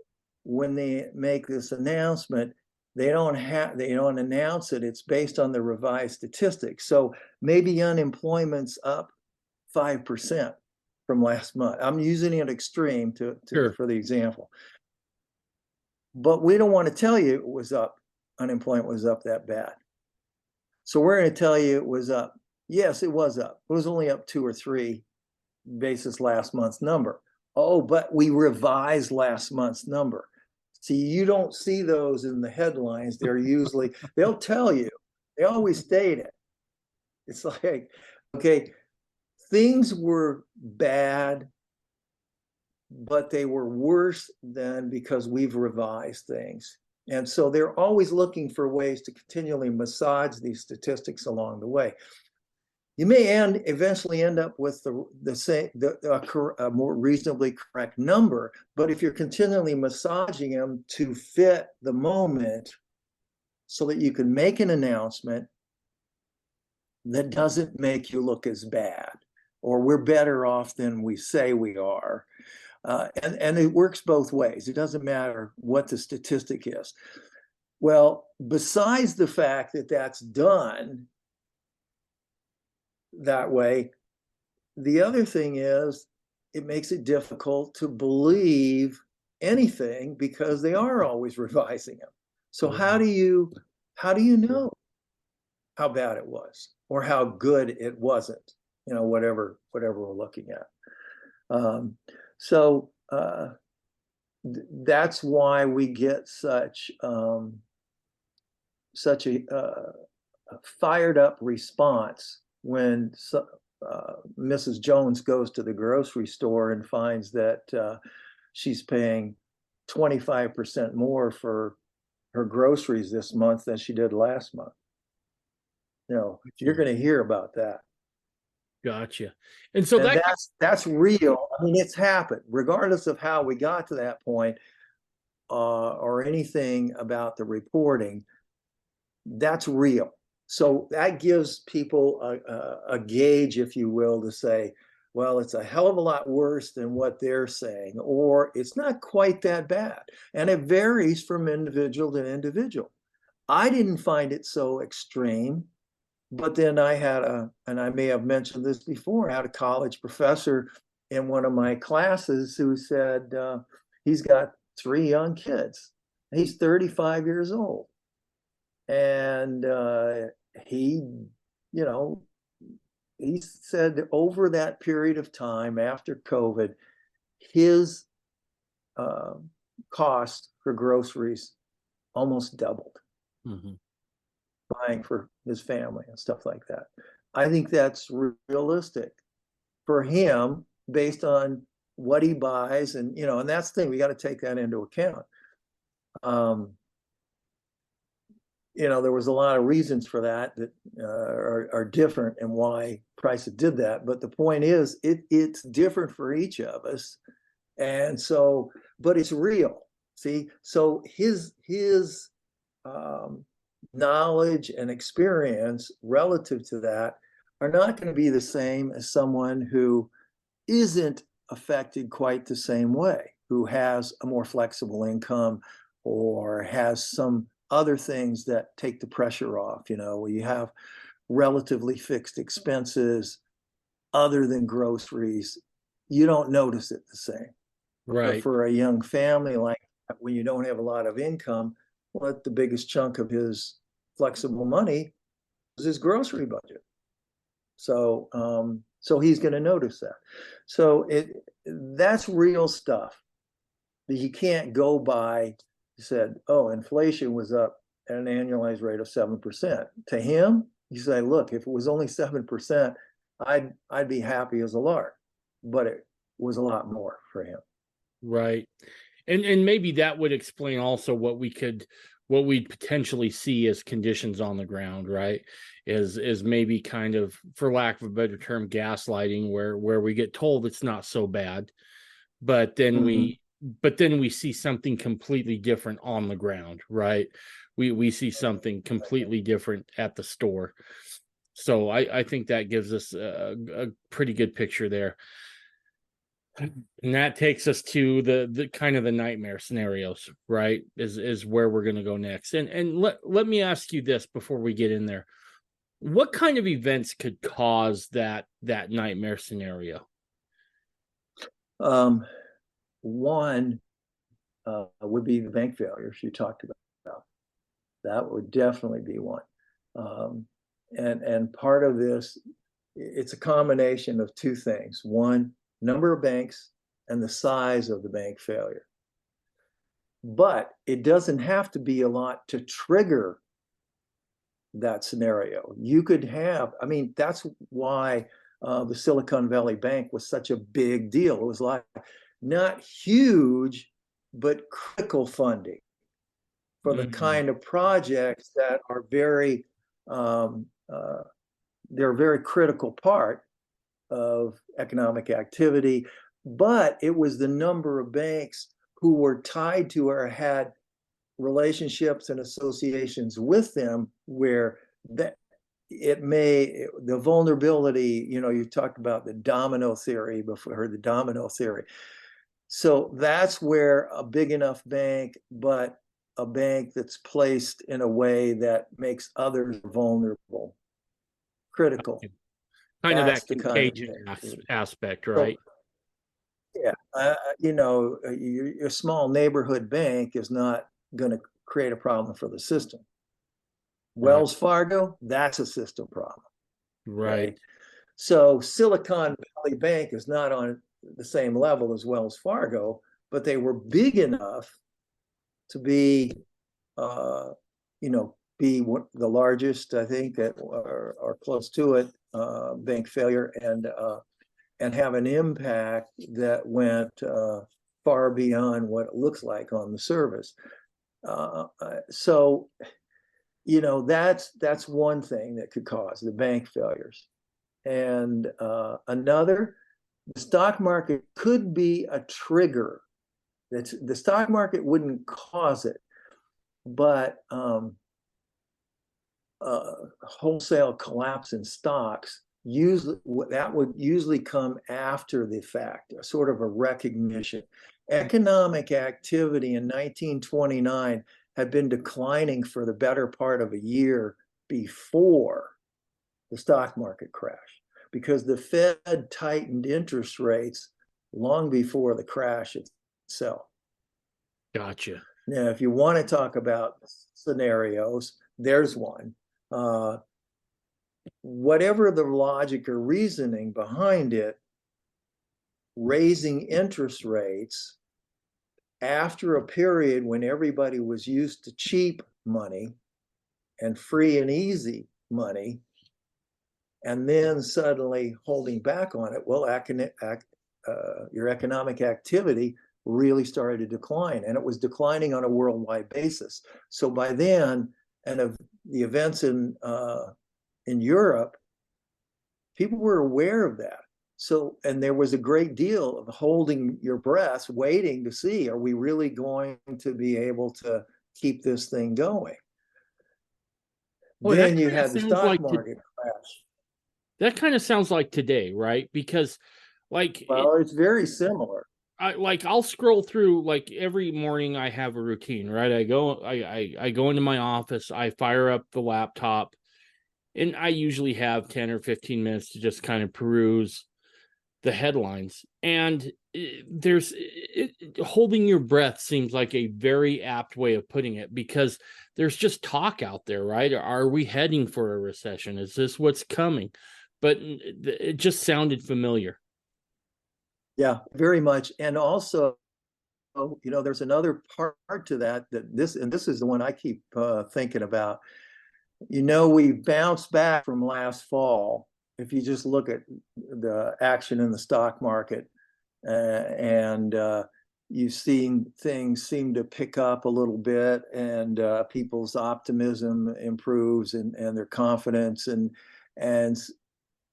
when they make this announcement, they don't announce it. It's based on the revised statistics. So maybe unemployment's up 5% from last month. I'm using an extreme Sure. for the example. But we don't want to tell you it was up, unemployment was up that bad. So we're going to tell you it was up. Yes, it was up. It was only up 2 or 3 basis last month's number. Oh, but we revised last month's number. See, you don't see those in the headlines. They're usually, they'll tell you, they always state it. It's like, okay, things were bad, but they were worse than because we've revised things. And so they're always looking for ways to continually massage these statistics along the way. You may eventually end up with a more reasonably correct number, but if you're continually massaging them to fit the moment so that you can make an announcement that doesn't make you look as bad, or we're better off than we say we are. And it works both ways. It doesn't matter what the statistic is. Well, besides the fact that that's done that way, the other thing is it makes it difficult to believe anything because they are always revising them. So how do you know how bad it was or how good it wasn't? Whatever we're looking at. So that's why we get such a fired up response when Mrs. Jones goes to the grocery store and finds that she's paying 25% more for her groceries this month than she did last month. You're going to hear about that. Gotcha. And so that's real. I mean, it's happened, regardless of how we got to that point, or anything about the reporting. That's real. So that gives people a gauge, if you will, to say, well, it's a hell of a lot worse than what they're saying, or it's not quite that bad. And it varies from individual to individual. I didn't find it so extreme. But then I had and I may have mentioned this before, I had a college professor in one of my classes who said he's got 3 young kids. He's 35 years old. And he said over that period of time after COVID, his cost for groceries almost doubled. Mm-hmm. Buying for his family and stuff like that. I think that's realistic for him based on what he buys, and and that's the thing, we got to take that into account. There was a lot of reasons for that are different and why prices did that, but the point is it's different for each of us, and so but it's real. See, so his knowledge and experience relative to that are not going to be the same as someone who isn't affected quite the same way, who has a more flexible income or has some other things that take the pressure off, where you have relatively fixed expenses other than groceries. You don't notice it the same. Right. But for a young family like that, when you don't have a lot of income, well, the biggest chunk of his flexible money is his grocery budget. So he's going to notice that. So that's real stuff that you can't go by. He said, oh, inflation was up at an annualized rate of 7%. To him, you say, look, if it was only 7%, I'd be happy as a lark. But it was a lot more for him. Right. And maybe that would explain also what we'd potentially see as conditions on the ground, right? Is maybe kind of, for lack of a better term, gaslighting, where we get told it's not so bad, but then we see something completely different on the ground, right? We see something completely different at the store. So I think that gives us a pretty good picture there. And that takes us to the kind of the nightmare scenarios, right? Is where we're going to go next. And let me ask you this before we get in there. What kind of events could cause that nightmare scenario? One would be the bank failures you talked about. That would definitely be one. And part of this, it's a combination of two things. One, number of banks and the size of the bank failure. But it doesn't have to be a lot to trigger that scenario. You could have, I mean, that's why the Silicon Valley Bank was such a big deal. It was like not huge, but critical funding for the kind of projects that are very, they're a very critical part of economic activity. But it was the number of banks who were tied to or had relationships and associations with them where that the vulnerability, you talked about the domino theory before, the domino theory. So that's where a big enough bank, but a bank that's placed in a way that makes others vulnerable, critical. Kind of That's that the kind of contagion thing. aspect, right? So, yeah, your small neighborhood bank is not going to create a problem for the system. Wells Fargo, that's a system problem. Right. Okay? So Silicon Valley Bank is not on the same level as Wells Fargo, but they were big enough to be, be the largest, I think, or close to it, bank failure, and have an impact that went far beyond what it looks like on the surface. So, that's one thing that could cause the bank failures. And another, the stock market could be a trigger. The stock market wouldn't cause it, but wholesale collapse in stocks, that would usually come after the fact, sort of a recognition. Economic activity in 1929 had been declining for the better part of a year before the stock market crash, because the Fed tightened interest rates long before the crash itself. Gotcha. Now, if you want to talk about scenarios, there's one. Whatever the logic or reasoning behind it, raising interest rates after a period when everybody was used to cheap money and free and easy money, and then suddenly holding back on it, well, your economic activity really started to decline, and it was declining on a worldwide basis. So by then, and of the events in Europe, people were aware of that. So, and there was a great deal of holding your breath, waiting to see, are we really going to be able to keep this thing going? Boy, then you had the stock market crash. That kind of sounds like today, right? Because it's very similar. I'll scroll through, like, every morning I have a routine, right? I go into my office, I fire up the laptop, and I usually have 10 or 15 minutes to just kind of peruse the headlines. And holding your breath seems like a very apt way of putting it, because there's just talk out there, right? Are we heading for a recession? Is this what's coming? But it just sounded familiar. Yeah, very much. And also, there's another part to that, this is the one I keep thinking about. We bounced back from last fall. If you just look at the action in the stock market, and you've seen things seem to pick up a little bit, and people's optimism improves, and their confidence. And in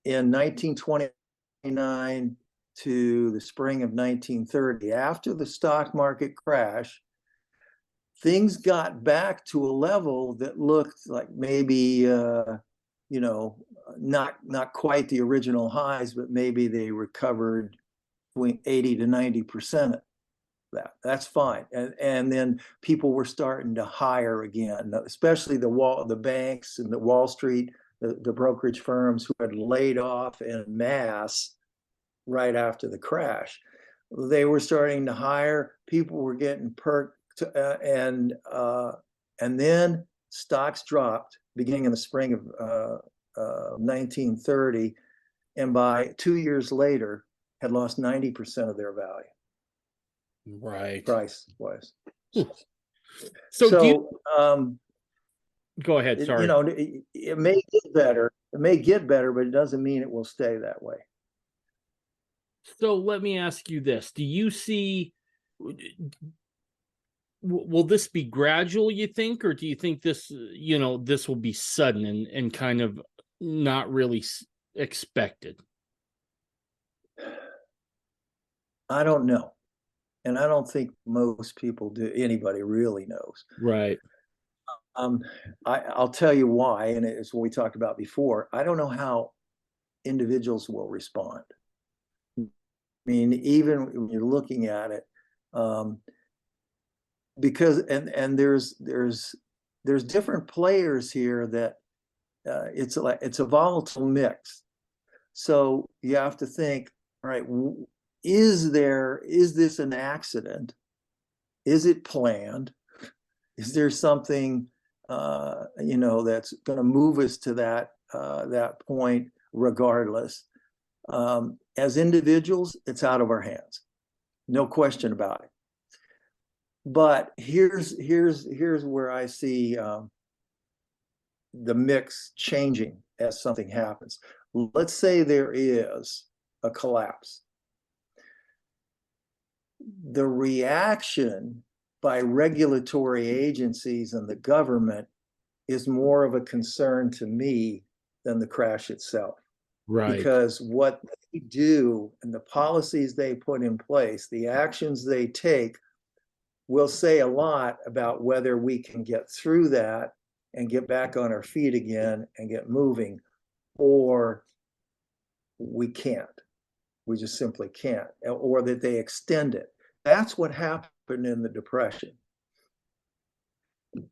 1929 to the spring of 1930, after the stock market crash, things got back to a level that looked like maybe, not quite the original highs, but maybe they recovered between 80 to 90% of that. That's fine. And then people were starting to hire again, especially the banks and the Wall Street the brokerage firms who had laid off en masse right after the crash. They were starting to hire, people were getting perked, and then stocks dropped beginning in the spring of 1930, and by 2 years later had lost 90% of their value. Right. Price was. So go ahead. Sorry. It may get better. It may get better, but it doesn't mean it will stay that way. So let me ask you this. Do you see, will this be gradual, you think, or do you think this, this will be sudden and kind of not really expected? I don't know. And I don't think most people do. Anybody really knows. Right. I'll tell you why, and it's what we talked about before. I don't know how individuals will respond. I mean, even when you're looking at it, because and there's different players here that it's a volatile mix. So you have to think, all right, is this an accident? Is it planned? Is there something that's going to move us to that point regardless? As individuals, it's out of our hands, no question about it. But here's where I see the mix changing as something happens. Let's say there is a collapse. The reaction by regulatory agencies and the government is more of a concern to me than the crash itself. Right. Because what they do and the policies they put in place, the actions they take, will say a lot about whether we can get through that and get back on our feet again and get moving, or we can't. We just simply can't, or that they extend it. That's what happened in the Depression.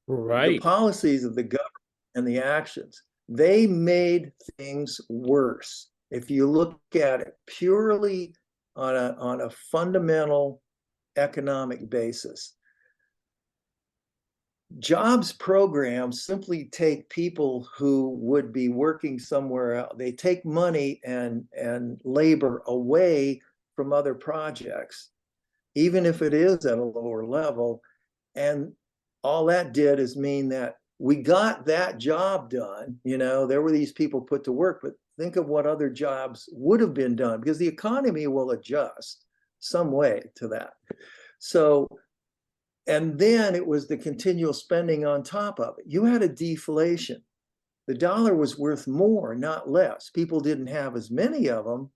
Right. The policies of the government and the actions, they made things worse. If you look at it purely on a fundamental economic basis, jobs programs simply take people who would be working somewhere else. They take money and labor away from other projects, even if it is at a lower level. And all that did is mean that we got that job done. There were these people put to work, but think of what other jobs would have been done, because the economy will adjust some way to that. So, and then it was the continual spending on top of it. You had a deflation. The dollar was worth more, not less. People didn't have as many of them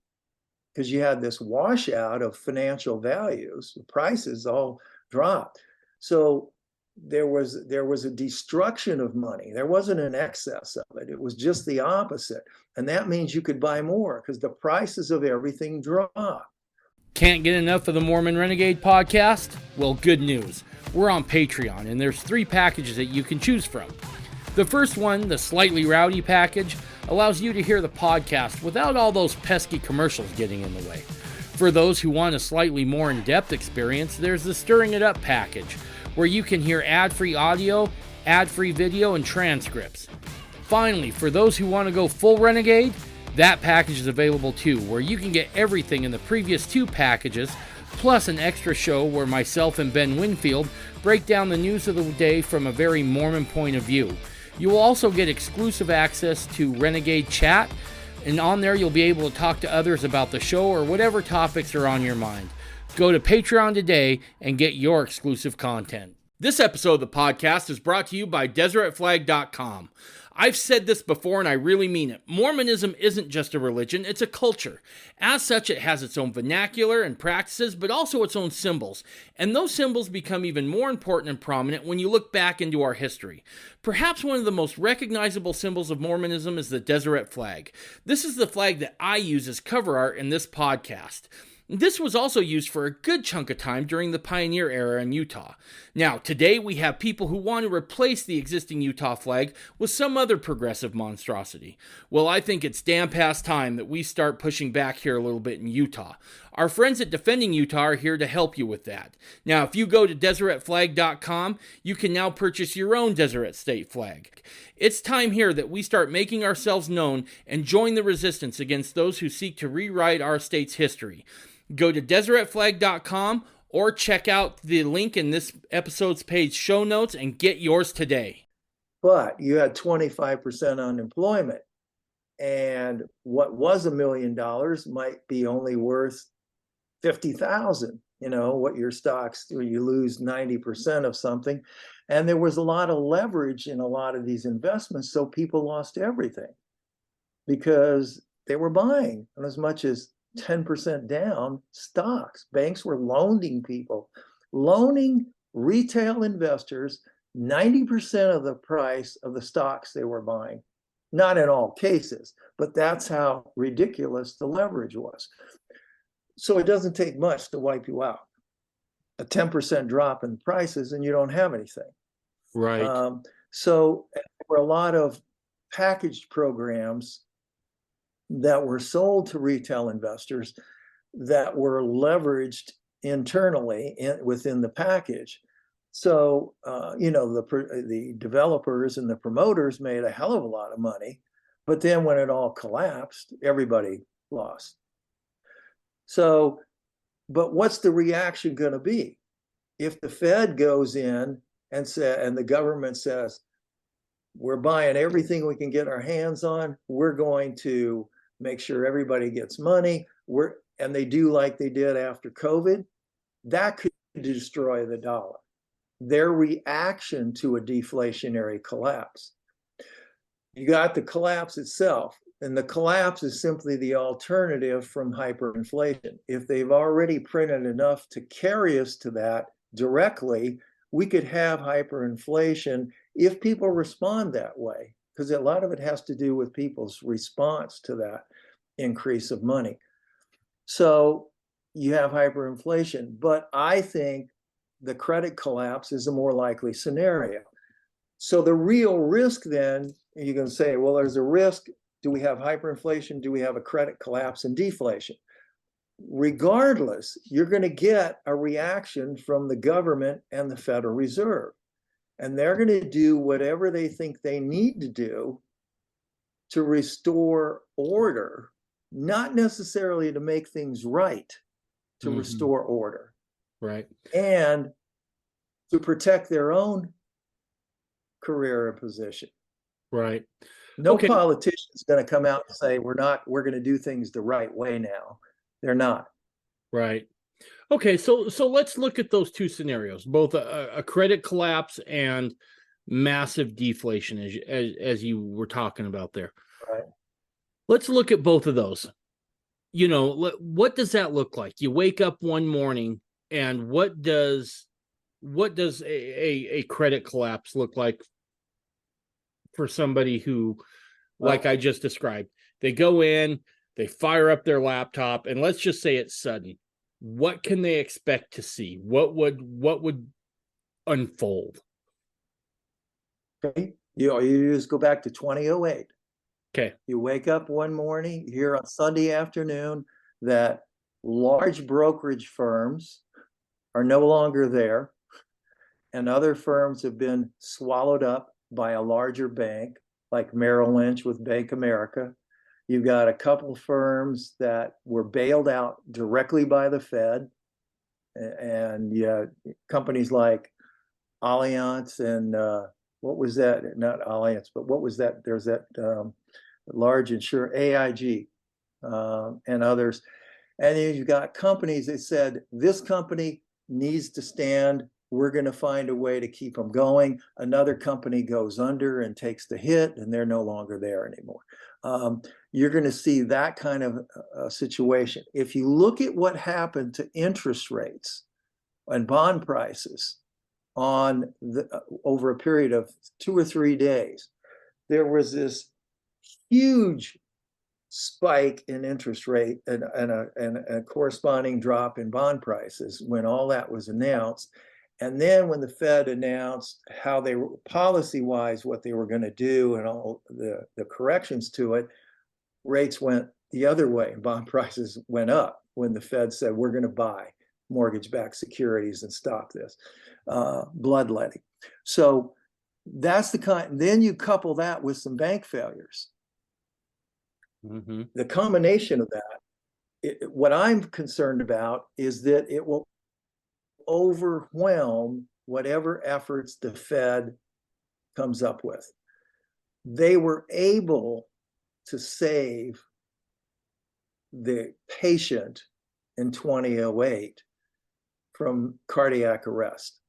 because you had this washout of financial values. The prices all dropped. So there was a destruction of money. There wasn't an excess of it. It was just the opposite. And that means you could buy more because the prices of everything dropped. Can't get enough of the Mormon Renegade podcast? Well, good news. We're on Patreon, and there's 3 packages that you can choose from. The first one, the Slightly Rowdy package, allows you to hear the podcast without all those pesky commercials getting in the way. For those who want a slightly more in-depth experience, there's the Stirring It Up package, where you can hear ad-free audio, ad-free video, and transcripts. Finally, for those who want to go full Renegade, that package is available too, where you can get everything in the previous 2 packages, plus an extra show where myself and Ben Winfield break down the news of the day from a very Mormon point of view. You will also get exclusive access to Renegade Chat, and on there you'll be able to talk to others about the show or whatever topics are on your mind. Go to Patreon today and get your exclusive content. This episode of the podcast is brought to you by DeseretFlag.com. I've said this before and I really mean it. Mormonism isn't just a religion, it's a culture. As such, it has its own vernacular and practices, but also its own symbols. And those symbols become even more important and prominent when you look back into our history. Perhaps one of the most recognizable symbols of Mormonism is the Deseret flag. This is the flag that I use as cover art in this podcast. This was also used for a good chunk of time during the pioneer era in Utah. Now, today we have people who want to replace the existing Utah flag with some other progressive monstrosity. Well, I think it's damn past time that we start pushing back here a little bit in Utah. Our friends at Defending Utah are here to help you with that. Now, if you go to DeseretFlag.com, you can now purchase your own Deseret state flag. It's time here that we start making ourselves known and join the resistance against those who seek to rewrite our state's history. Go to DeseretFlag.com or check out the link in this episode's page show notes and get yours today. But you had 25% unemployment, and what was $1 million might be only worth 50,000. What your stocks, you lose 90% of something. And there was a lot of leverage in a lot of these investments. So people lost everything because they were buying as much as 10% down stocks. Banks were loaning retail investors 90% of the price of the stocks they were buying. Not in all cases, but that's how ridiculous the leverage was. So it doesn't take much to wipe you out. A 10% drop in prices and you don't have anything. Right. So there were a lot of packaged programs that were sold to retail investors that were leveraged internally within the package. So, the developers and the promoters made a hell of a lot of money, but then when it all collapsed, everybody lost. So, but what's the reaction going to be? If the Fed goes in and the government says, we're buying everything we can get our hands on, we're going to make sure everybody gets money, and they do like they did after COVID, that could destroy the dollar. Their reaction to a deflationary collapse. You got the collapse itself, and the collapse is simply the alternative from hyperinflation. If they've already printed enough to carry us to that directly, we could have hyperinflation if people respond that way, because a lot of it has to do with people's response to that increase of money. So you have hyperinflation, but I think the credit collapse is a more likely scenario. So the real risk then, you can say, well, there's a risk. Do we have hyperinflation? Do we have a credit collapse and deflation? Regardless, you're going to get a reaction from the government and the Federal Reserve. And they're going to do whatever they think they need to do to restore order, not necessarily to make things right, to restore order. Right. And to protect their own career or position. Right. No politician is going to come out and say, we're going to do things the right way now. They're not. Right. Okay, so let's look at those two scenarios, both a credit collapse and massive deflation, as you were talking about there. Right. Let's look at both of those. What does that look like? You wake up one morning, and what does a credit collapse look like for somebody who, like I just described? They go in, they fire up their laptop, and let's just say it's sudden. What can they expect to see? What would unfold? Okay. You just go back to 2008. Okay. You wake up one morning, you hear on Sunday afternoon that large brokerage firms are no longer there, and other firms have been swallowed up by a larger bank, like Merrill Lynch with Bank America. You've got a couple firms that were bailed out directly by the Fed, and companies like Allianz and what was that? Not Allianz, but what was that? There's that large insurer, AIG, and others. And then you've got companies that said, this company needs to stand. We're going to find a way to keep them going. Another company goes under and takes the hit, and they're no longer there anymore. You're going to see that kind of situation. If you look at what happened to interest rates and bond prices over a period of 2 or 3 days, there was this huge spike in interest rate and a corresponding drop in bond prices when all that was announced. And then when the Fed announced how they were policy-wise, what they were going to do and all the corrections to it, rates went the other way and bond prices went up when the Fed said, we're going to buy mortgage-backed securities and stop this bloodletting. So that's the kind, then you couple that with some bank failures. Mm-hmm. The combination of that, what I'm concerned about is that it will overwhelm whatever efforts the Fed comes up with. They were able to save the patient in 2008 from cardiac arrest.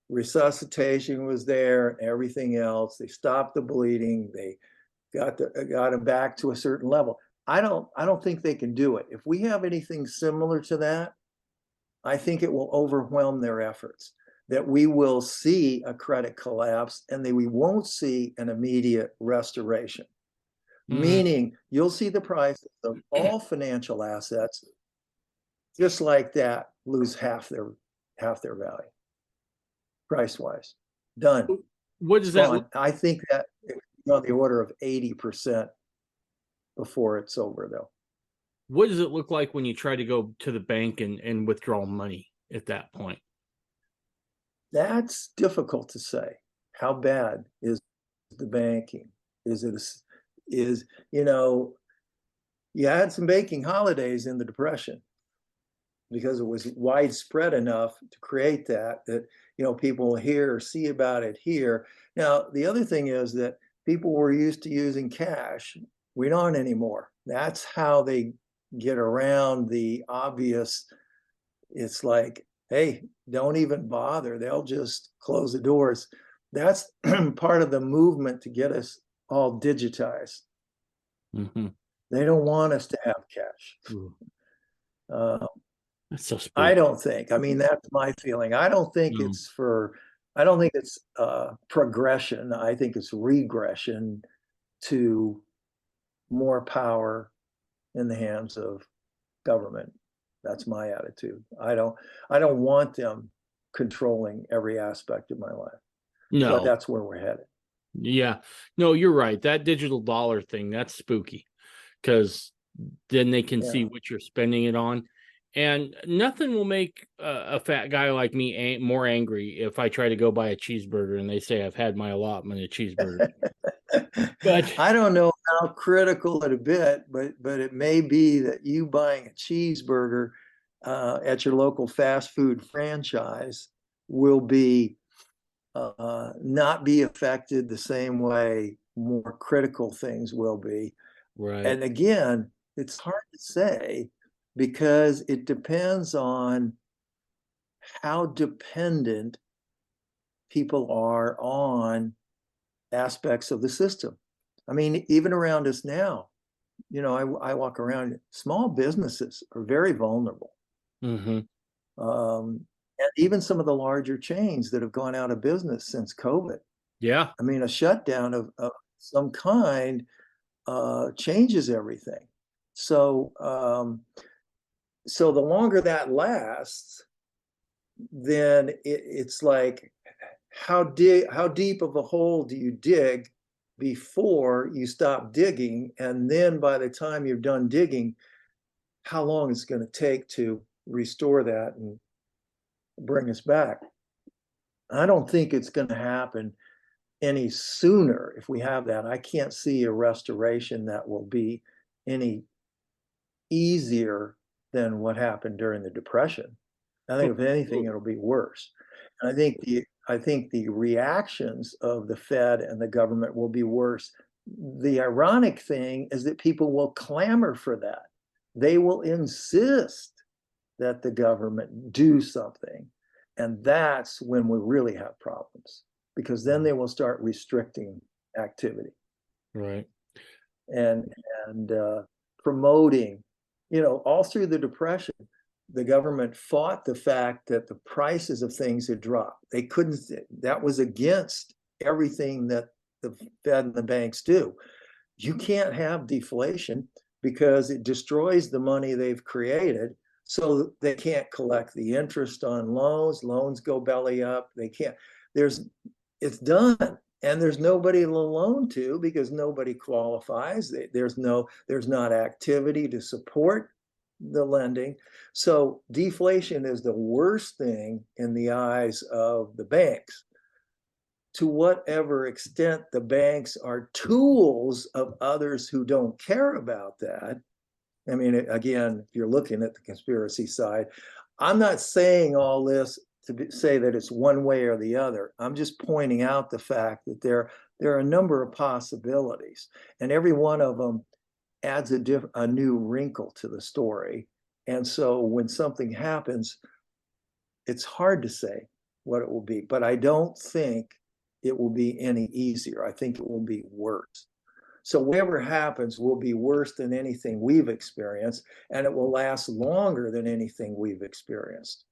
Resuscitation was there and everything else. They stopped the bleeding. They got him back to a certain level. I don't think they can do it. If we have anything similar to that, I think it will overwhelm their efforts, that we will see a credit collapse and that we won't see an immediate restoration. Meaning you'll see the price of all financial assets just like that lose half their value, price-wise. Done. What does that look? I think that it's on the order of 80% before it's over, though. What does it look like when you try to go to the bank and withdraw money at that point? That's difficult to say. How bad is the banking? You had some banking holidays in the Depression because it was widespread enough to create that people hear or see about it here. Now, the other thing is that people were used to using cash. We don't anymore. That's how they get around the obvious. It's like, hey, don't even bother. They'll just close the doors. That's part of the movement to get us all digitized. Mm-hmm. They don't want us to have cash. That's so spooky. I don't think. I mean, that's my feeling. I don't think it's progression. I think it's regression to more power in the hands of government. That's my attitude. I don't want them controlling every aspect of my life. No. But that's where we're headed. Yeah. No, you're right. That digital dollar thing, that's spooky because then they can see what you're spending it on. And nothing will make a fat guy like me more angry if I try to go buy a cheeseburger and they say I've had my allotment of cheeseburgers. But I don't know how critical it a bit, but it may be that you buying a cheeseburger at your local fast food franchise will be not be affected the same way more critical things will be. Right. And again, it's hard to say because it depends on how dependent people are on aspects of the system. I mean, even around us now, I walk around, small businesses are very vulnerable. Mm-hmm. And even some of the larger chains that have gone out of business since COVID. Yeah. I mean, a shutdown of some kind changes everything. So the longer that lasts, then it's like, how deep of a hole do you dig before you stop digging? And then by the time you're done digging, how long it's going to take to restore that and bring us back? I don't think it's going to happen any sooner if we have that. I can't see a restoration that will be any easier than what happened during the Depression. I think if anything, it'll be worse. And I think the reactions of the Fed and the government will be worse. The ironic thing is that people will clamor for that. They will insist that the government do something. And that's when we really have problems, because then they will start restricting activity. Right. And promoting, all through the Depression, the government fought the fact that the prices of things had dropped. They couldn't, that was against everything that the Fed and the banks do. you can't have deflation because it destroys the money they've created. So they can't collect the interest on loans. Loans go belly up. They can't. It's done, and there's nobody to loan to because nobody qualifies. There's not activity to support the lending. So deflation is the worst thing in the eyes of the banks. To whatever extent the banks are tools of others who don't care about that. I mean, again, if you're looking at the conspiracy side, I'm not saying all this to say that it's one way or the other. I'm just pointing out the fact that there are a number of possibilities, and every one of them adds a new wrinkle to the story. And so when something happens, it's hard to say what it will be, but I don't think it will be any easier. I think it will be worse. So whatever happens will be worse than anything we've experienced, and it will last longer than anything we've experienced.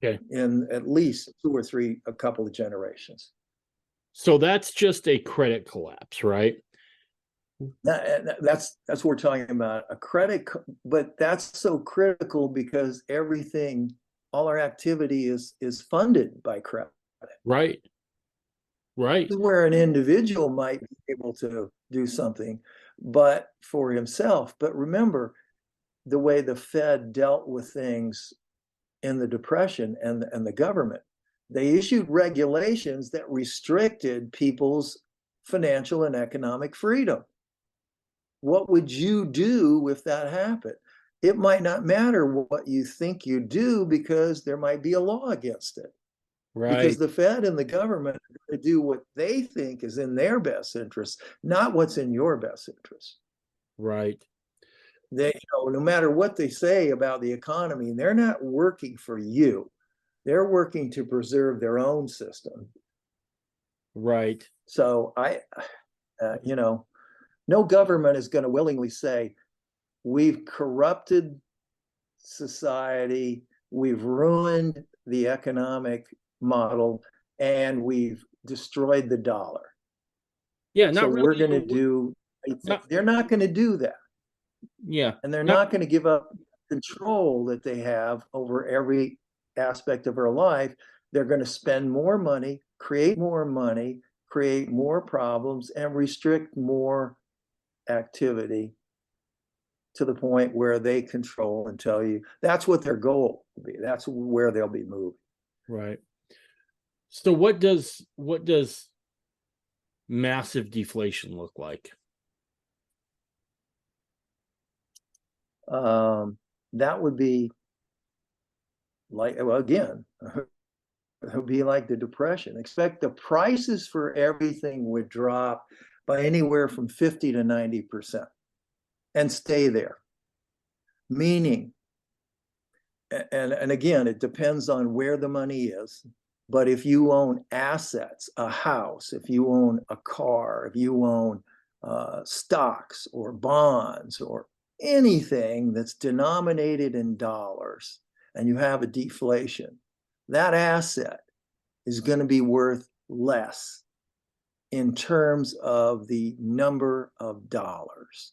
Okay. In at least a couple of generations. So that's just a credit collapse, right? That's what we're talking about, a credit, but that's so critical because all our activity is funded by credit. Right. Right. This is where an individual might be able to do something, but for himself. But remember the way the Fed dealt with things in the Depression and the government. They issued regulations that restricted people's financial and economic freedom. What would you do if that happened? It might not matter what you think you do because there might be a law against it. Right. Because the Fed and the government are going to do what they think is in their best interest, not what's in your best interest. Right. No matter what they say about the economy, they're not working for you. They're working to preserve their own system. Right. So no government is going to willingly say, we've corrupted society, we've ruined the economic model, and we've destroyed the dollar. Yeah, so we're going to do. They're not going to do that. Yeah, and they're not going to give up control that they have over every aspect of our life. They're going to spend more money, create more problems, and restrict more activity to the point where they control and tell you that's what their goal will be. That's where they'll be moving. Right. So what does massive deflation look like? That would be like, well, again, it would be like the Depression. Expect the prices for everything would drop by anywhere from 50 to 90% and stay there. Meaning, and again, it depends on where the money is. But if you own assets, a house, if you own a car, if you own stocks or bonds or anything that's denominated in dollars and you have a deflation, that asset is going to be worth less in terms of the number of dollars.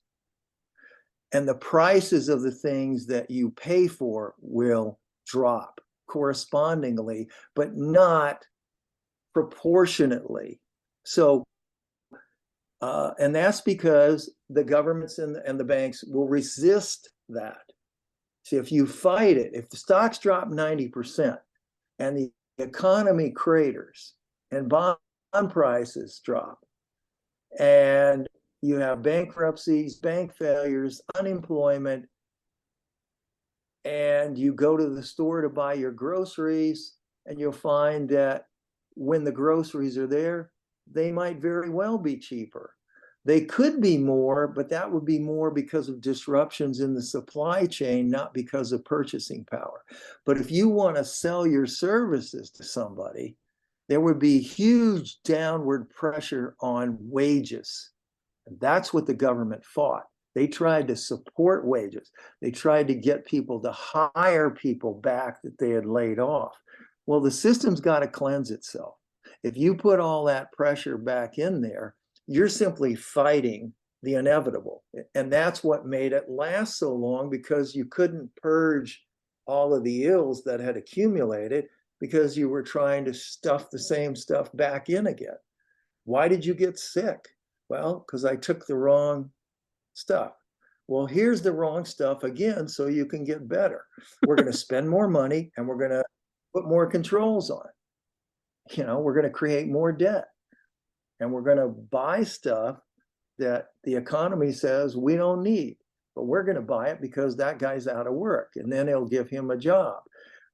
And the prices of the things that you pay for will drop correspondingly, but not proportionately. So, and that's because the governments and the banks will resist that. See, if you fight it, if the stocks drop 90% and the economy craters and bond prices drop, and you have bankruptcies, bank failures, unemployment, and you go to the store to buy your groceries, and you'll find that when the groceries are there, they might very well be cheaper. They could be more, but that would be more because of disruptions in the supply chain, not because of purchasing power. But if you want to sell your services to somebody, there would be huge downward pressure on wages. And that's what the government fought. They tried to support wages. They tried to get people to hire people back that they had laid off. Well, the system's got to cleanse itself. If you put all that pressure back in there, you're simply fighting the inevitable. And that's what made it last so long, because you couldn't purge all of the ills that had accumulated because you were trying to stuff the same stuff back in again. Why did you get sick? Well, because I took the wrong stuff. Well, here's the wrong stuff again, so you can get better. We're going to spend more money and we're going to put more controls on it. We're going to create more debt and we're going to buy stuff that the economy says we don't need, but we're going to buy it because that guy's out of work, and then it'll give him a job.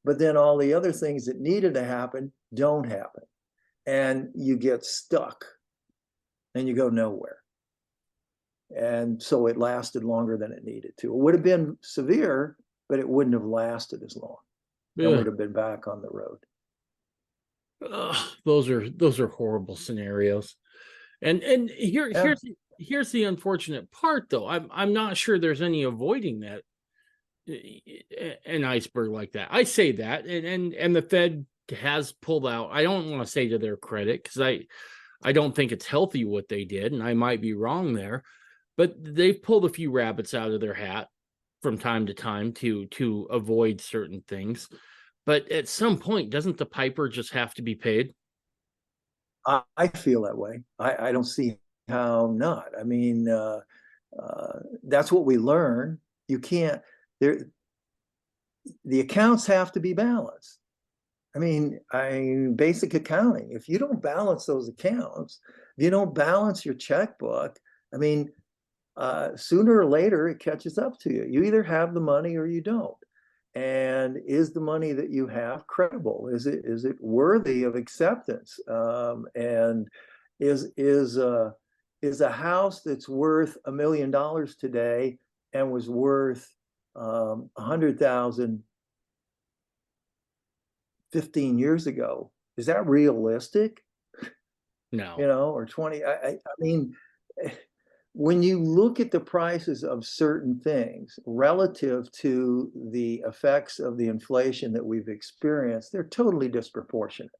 But then all the other things that needed to happen don't happen, and you get stuck and you go nowhere. And so it lasted longer than it needed to. It would have been severe, but it wouldn't have lasted as long. It would have been back on the road. Those are horrible scenarios. And here's the unfortunate part, though. I'm not sure there's any avoiding that, an iceberg like that. I say that, and the Fed has pulled out. I don't want to say to their credit, because I don't think it's healthy what they did, and I might be wrong there, but they've pulled a few rabbits out of their hat from time to time to avoid certain things. But at some point, doesn't the piper just have to be paid? I feel that way. I don't see how not. I mean, that's what we learn. You can't, the accounts have to be balanced. I mean, basic accounting. If you don't balance those accounts, if you don't balance your checkbook, I mean, sooner or later it catches up to you. You either have the money or you don't. And is the money that you have credible? Is it worthy of acceptance? And is a house that's worth $1 million today and was worth 100,000 15 years ago, is that realistic? No. Or 20. I mean, when you look at the prices of certain things relative to the effects of the inflation that we've experienced, they're totally disproportionate.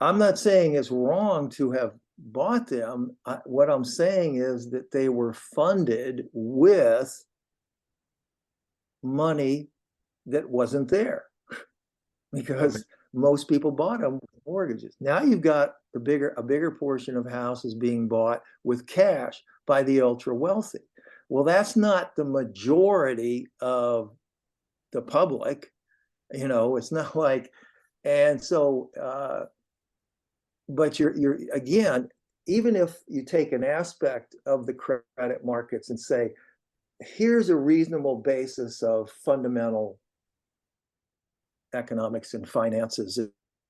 I'm not saying it's wrong to have bought them. What I'm saying is that they were funded with money that wasn't there, because most people bought them with mortgages. Now you've got a bigger portion of houses being bought with cash by the ultra wealthy. Well, that's not the majority of the public. It's not like, and so, but you're again, even if you take an aspect of the credit markets and say, here's a reasonable basis of fundamental economics and finances,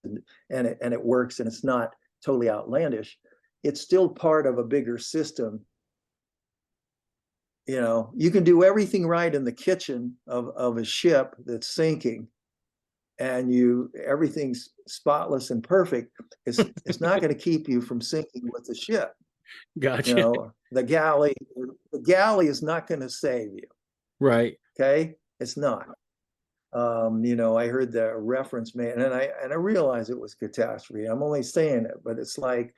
and it works, and it's not totally outlandish, it's still part of a bigger system. You can do everything right in the kitchen of a ship that's sinking, and everything's spotless and perfect. It's not going to keep you from sinking with the ship. Gotcha. The galley is not going to save you. Right. Okay, it's not. I heard the reference made, and I realized it was catastrophe. I'm only saying it, but it's like,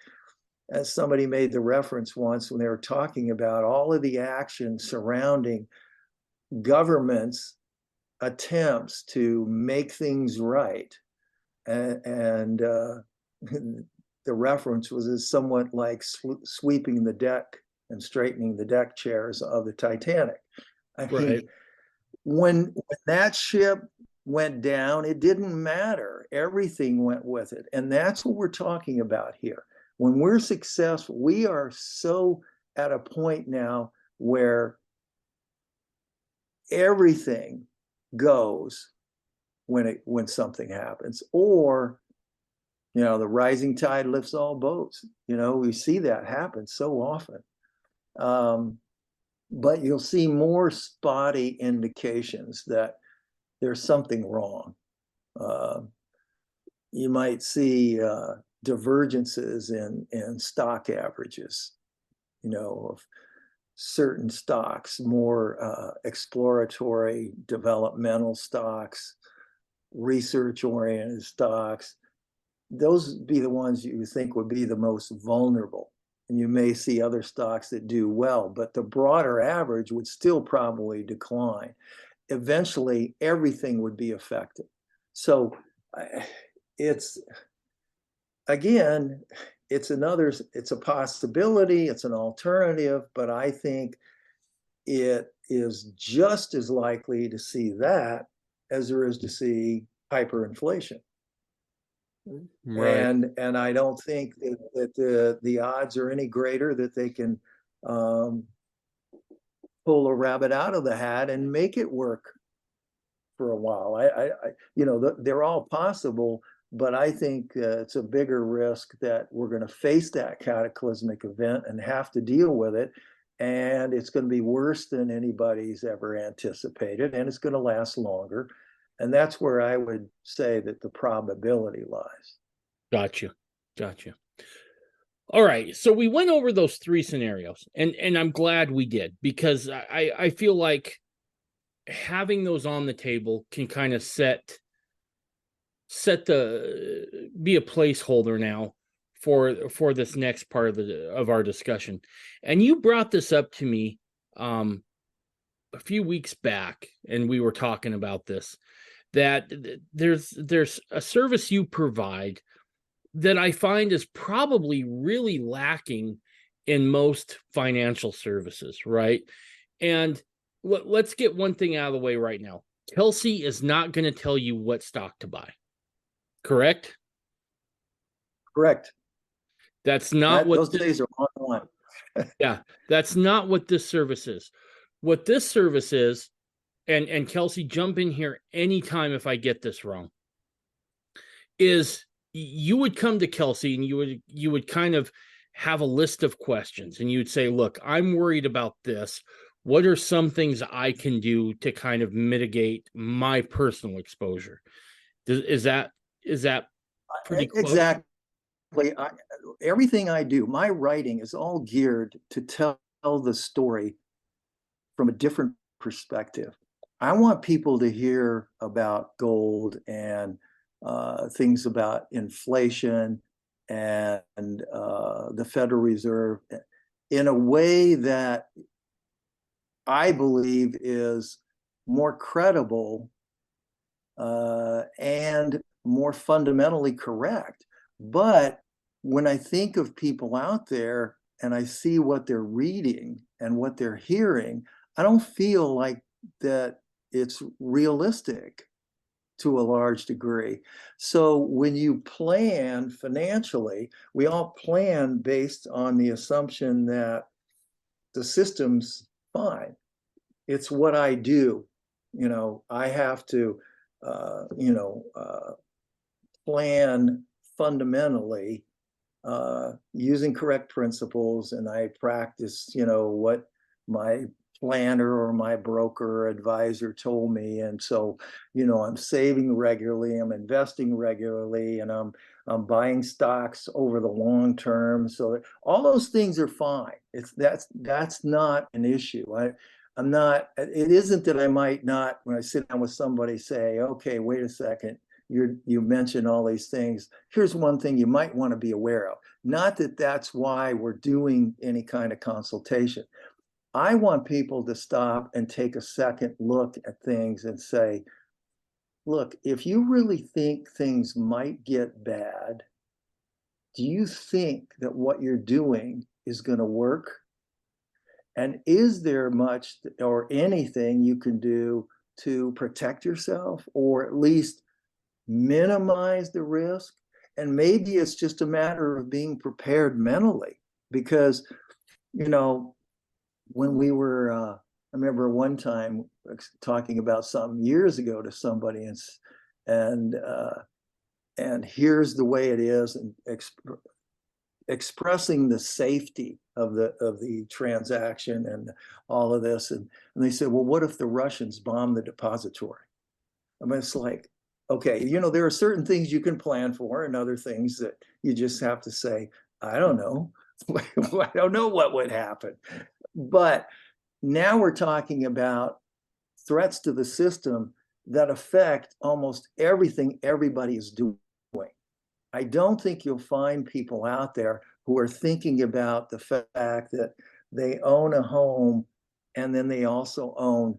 as somebody made the reference once when they were talking about all of the action surrounding governments' attempts to make things right, and the reference was somewhat like sweeping the deck and straightening the deck chairs of the Titanic. I mean, when that ship went down, it didn't matter. Everything went with it. And that's what we're talking about here. When we're successful, we are so at a point now where everything goes when something happens, or the rising tide lifts all boats. We see that happen so often. But you'll see more spotty indications that there's something wrong. You might see divergences in stock averages, of certain stocks, more exploratory, developmental stocks, research-oriented stocks. Those would be the ones you think would be the most vulnerable and you may see other stocks that do well, but the broader average would still probably decline. Eventually, everything would be affected. So it's, again, it's a possibility, it's an alternative, but I think it is just as likely to see that as there is to see hyperinflation. Right. And I don't think that the odds are any greater that they can pull a rabbit out of the hat and make it work for a while. They're all possible, but I think it's a bigger risk that we're going to face that cataclysmic event and have to deal with it. And it's going to be worse than anybody's ever anticipated, and it's going to last longer. And that's where I would say that the probability lies. Gotcha. All right. So we went over those three scenarios, and I'm glad we did, because I feel like having those on the table can kind of be a placeholder now for this next part of our discussion. And you brought this up to me a few weeks back, and we were talking about this, that there's a service you provide that I find is probably really lacking in most financial services, right? And let's get one thing out of the way right now. Kelsey is not going to tell you what stock to buy. Correct? Correct. That's not what those days are on. Yeah, that's not what this service is. What this service is, and Kelsey, jump in here anytime if I get this wrong, is you would come to Kelsey and you would kind of have a list of questions, and you would say, look, I'm worried about this. What are some things I can do to kind of mitigate my personal exposure? Is that pretty close? Exactly. Everything I do, my writing is all geared to tell the story from a different perspective. I want people to hear about gold and things about inflation and the Federal Reserve in a way that I believe is more credible and more fundamentally correct. But when I think of people out there and I see what they're reading and what they're hearing, I don't feel like that it's realistic to a large degree. So when you plan financially, we all plan based on the assumption that the system's fine. It's what I do. I have to, plan fundamentally using correct principles, and I practice, what my planner or my broker or advisor told me. And so, I'm saving regularly, I'm investing regularly, and I'm buying stocks over the long term. So all those things are fine. That's not an issue. I'm not, it isn't that I might not, when I sit down with somebody, say, okay, wait a second, you mentioned all these things. Here's one thing you might want to be aware of. Not that that's why we're doing any kind of consultation. I want people to stop and take a second look at things and say, look, if you really think things might get bad, do you think that what you're doing is going to work? And is there much or anything you can do to protect yourself, or at least minimize the risk? And maybe it's just a matter of being prepared mentally, because, when we were, I remember one time talking about something years ago to somebody, and here's the way it is, and expressing the safety of the transaction and all of this. And they said, well, what if the Russians bomb the depository? I mean, it's like, okay, there are certain things you can plan for and other things that you just have to say, I don't know. I don't know what would happen. But now we're talking about threats to the system that affect almost everything everybody is doing. I don't think you'll find people out there who are thinking about the fact that they own a home and then they also own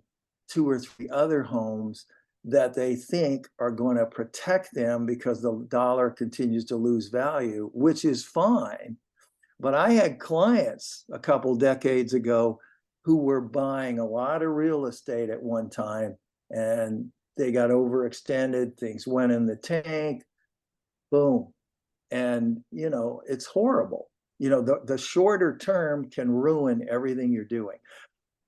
2 or 3 other homes that they think are going to protect them because the dollar continues to lose value, which is fine. But I had clients a couple decades ago who were buying a lot of real estate at one time, and they got overextended, things went in the tank, boom. And, it's horrible. The shorter term can ruin everything you're doing.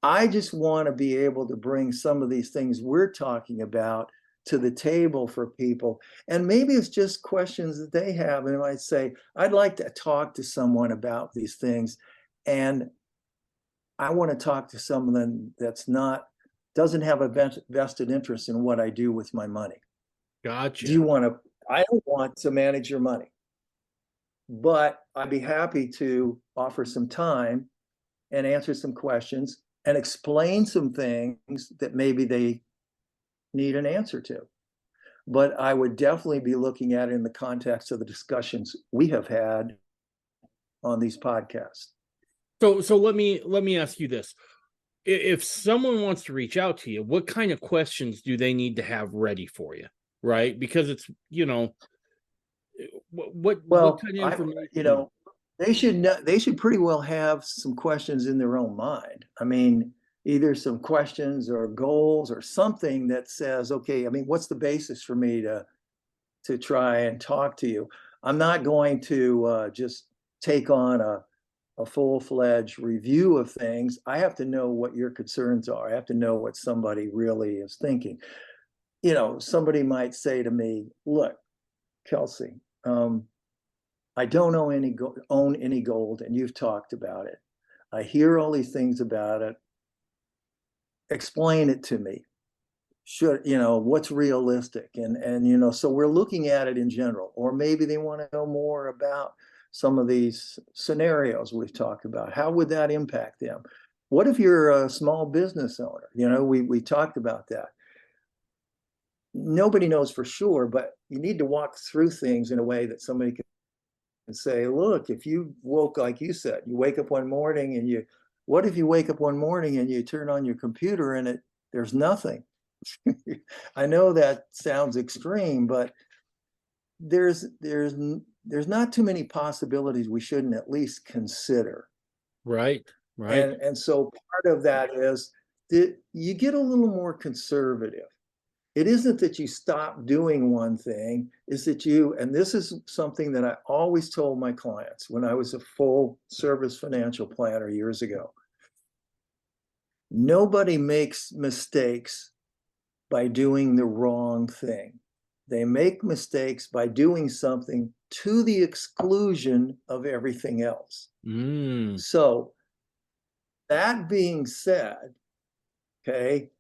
I just want to be able to bring some of these things we're talking about to the table for people. And maybe it's just questions that they have. And I might say, I'd like to talk to someone about these things. And I want to talk to someone doesn't have a vested interest in what I do with my money. Gotcha. I don't want to manage your money, but I'd be happy to offer some time and answer some questions and explain some things that maybe they need an answer to. But I would definitely be looking at it in the context of the discussions we have had on these podcasts. So let me ask you this. If someone wants to reach out to you, what kind of questions do they need to have ready for you? Right? Because it's, what kind of information? They should pretty well have some questions in their own mind. I mean, either some questions or goals or something that says, okay, I mean, what's the basis for me to try and talk to you? I'm not going to just take on a full-fledged review of things. I have to know what your concerns are. I have to know what somebody really is thinking. Somebody might say to me, look, Kelsey, I don't own any gold, and you've talked about it. I hear all these things about it. Explain it to me. What's realistic? And so we're looking at it in general, or maybe they want to know more about some of these scenarios we've talked about. How would that impact them? What if you're a small business owner? We talked about that. Nobody knows for sure, but you need to walk through things in a way that somebody can say, look, if you woke, like you said, you wake up one morning and what if you wake up one morning and you turn on your computer and there's nothing? I know that sounds extreme, but there's not too many possibilities we shouldn't at least consider. Right. And so part of that is that you get a little more conservative. It isn't that you stop doing one thing, is that and this is something that I always told my clients when I was a full service financial planner years ago. Nobody makes mistakes by doing the wrong thing. They make mistakes by doing something to the exclusion of everything else. So that being said, okay,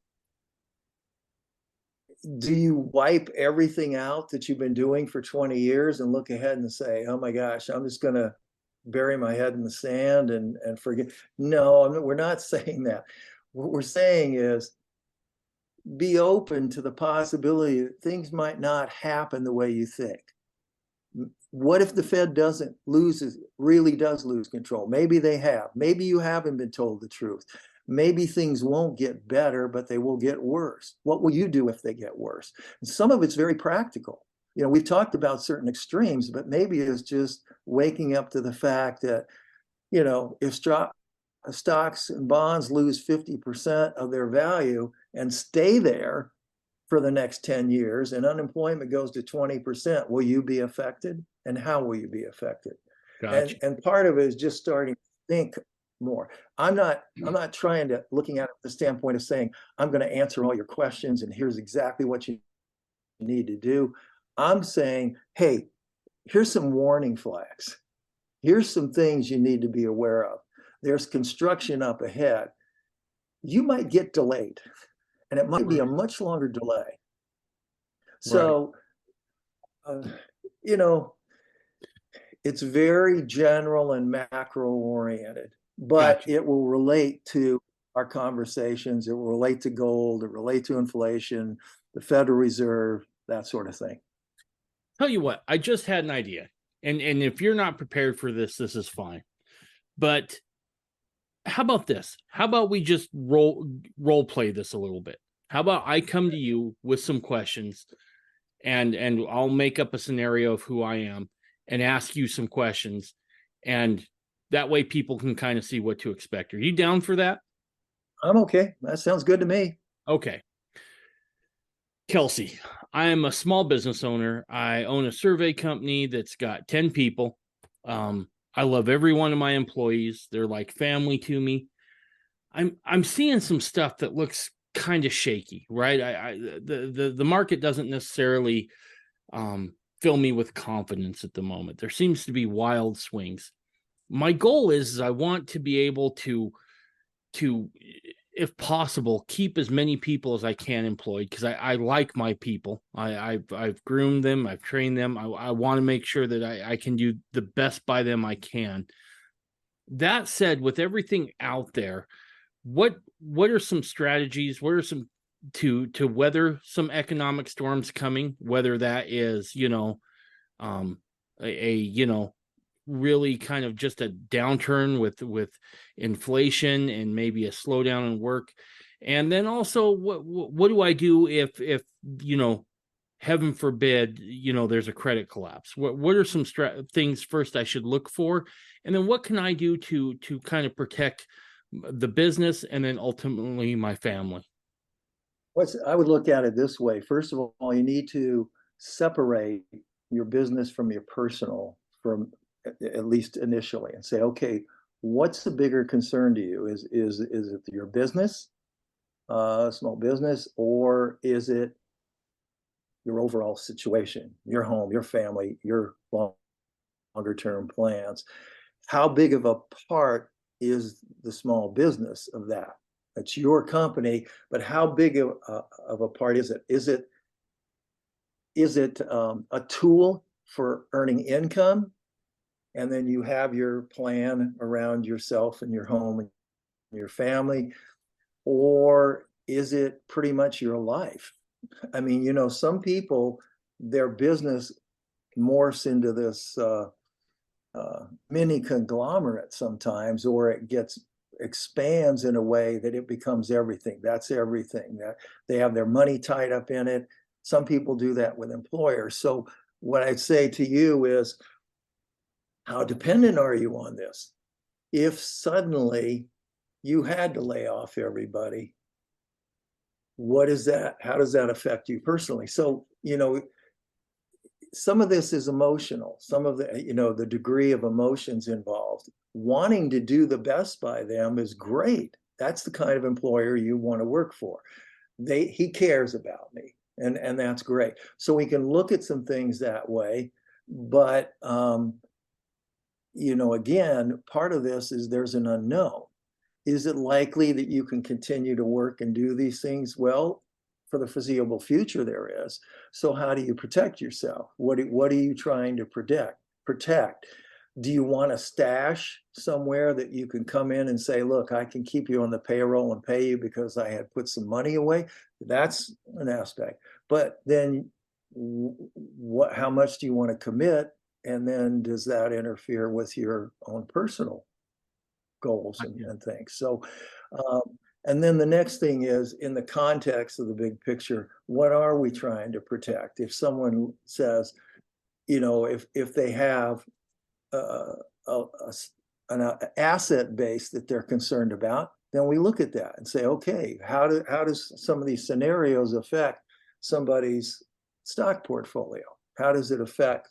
do you wipe everything out that you've been doing for 20 years and look ahead and say, oh my gosh, I'm just going to bury my head in the sand and forget? No, we're not saying that. What we're saying is be open to the possibility that things might not happen the way you think. What if the Fed really does lose control? Maybe they have. Maybe you haven't been told the truth. Maybe things won't get better, but they will get worse. What will you do if they get worse? And some of it's very practical. We've talked about certain extremes, but maybe it's just waking up to the fact that, if stocks and bonds lose 50% of their value and stay there for the next 10 years and unemployment goes to 20%, will you be affected? And how will you be affected? Gotcha. And part of it is just starting to think more. I'm not looking at it from the standpoint of saying, I'm going to answer all your questions and here's exactly what you need to do. I'm saying, hey, here's some warning flags. Here's some things you need to be aware of. There's construction up ahead. You might get delayed, and it might be a much longer delay. So, it's very general and macro oriented, but it will relate to our conversations. It will relate to gold, it will relate to inflation, the Federal Reserve, that sort of thing. Tell you what, I just had an idea. And if you're not prepared for this, this is fine. But how about this? How about we just role play this a little bit? How about I come to you with some questions and I'll make up a scenario of who I am and ask you some questions, and that way people can kind of see what to expect. Are you down for that? I'm okay. That sounds good to me. Okay. Kelsey, I am a small business owner. I own a survey company that's got 10 people. I love every one of my employees. They're like family to me. I'm seeing some stuff that looks kind of shaky, right? The market doesn't necessarily fill me with confidence at the moment. There seems to be wild swings. My goal is I want to be able to if possible, keep as many people as I can employed, because I like my people. I've groomed them, I've trained them. I want to make sure that I can do the best by them I can. That said, with everything out there, what are some strategies? What are some to weather some economic storms coming? Whether that is, really kind of just a downturn with inflation and maybe a slowdown in work. And then also, what do I do if heaven forbid, there's a credit collapse? What are some things first I should look for? And then what can I do to kind of protect the business and then ultimately my family? I would look at it this way. First of all, you need to separate your business from your personal, from at least initially, and say, okay, what's the bigger concern to you? Is it your business, small business, or is it your overall situation, your home, your family, your longer term plans? How big of a part is the small business of that? It's your company, but how big of a part is it? Is it a tool for earning income? And then you have your plan around yourself and your home and your family? Or is it pretty much your life? I mean, some people, their business morphs into this mini conglomerate sometimes, or it expands in a way that it becomes everything. That's everything. That they have their money tied up in it. Some people do that with employers. So what I'd say to you is, how dependent are you on this? If suddenly you had to lay off everybody, what is that? How does that affect you personally? So, some of this is emotional. Some of the degree of emotions involved. Wanting to do the best by them is great. That's the kind of employer you want to work for. He cares about me, and that's great. So we can look at some things that way, but again, part of this is there's an unknown. Is it likely that you can continue to work and do these things? Well, for the foreseeable future, there is. So how do you protect yourself? What are you trying to protect? Do you want a stash somewhere that you can come in and say, look, I can keep you on the payroll and pay you because I had put some money away? That's an aspect. But then how much do you want to commit? And then does that interfere with your own personal goals and things? So, and then the next thing is, in the context of the big picture, what are we trying to protect? If someone says, if they have an asset base that they're concerned about, then we look at that and say, okay, how does some of these scenarios affect somebody's stock portfolio? How does it affect,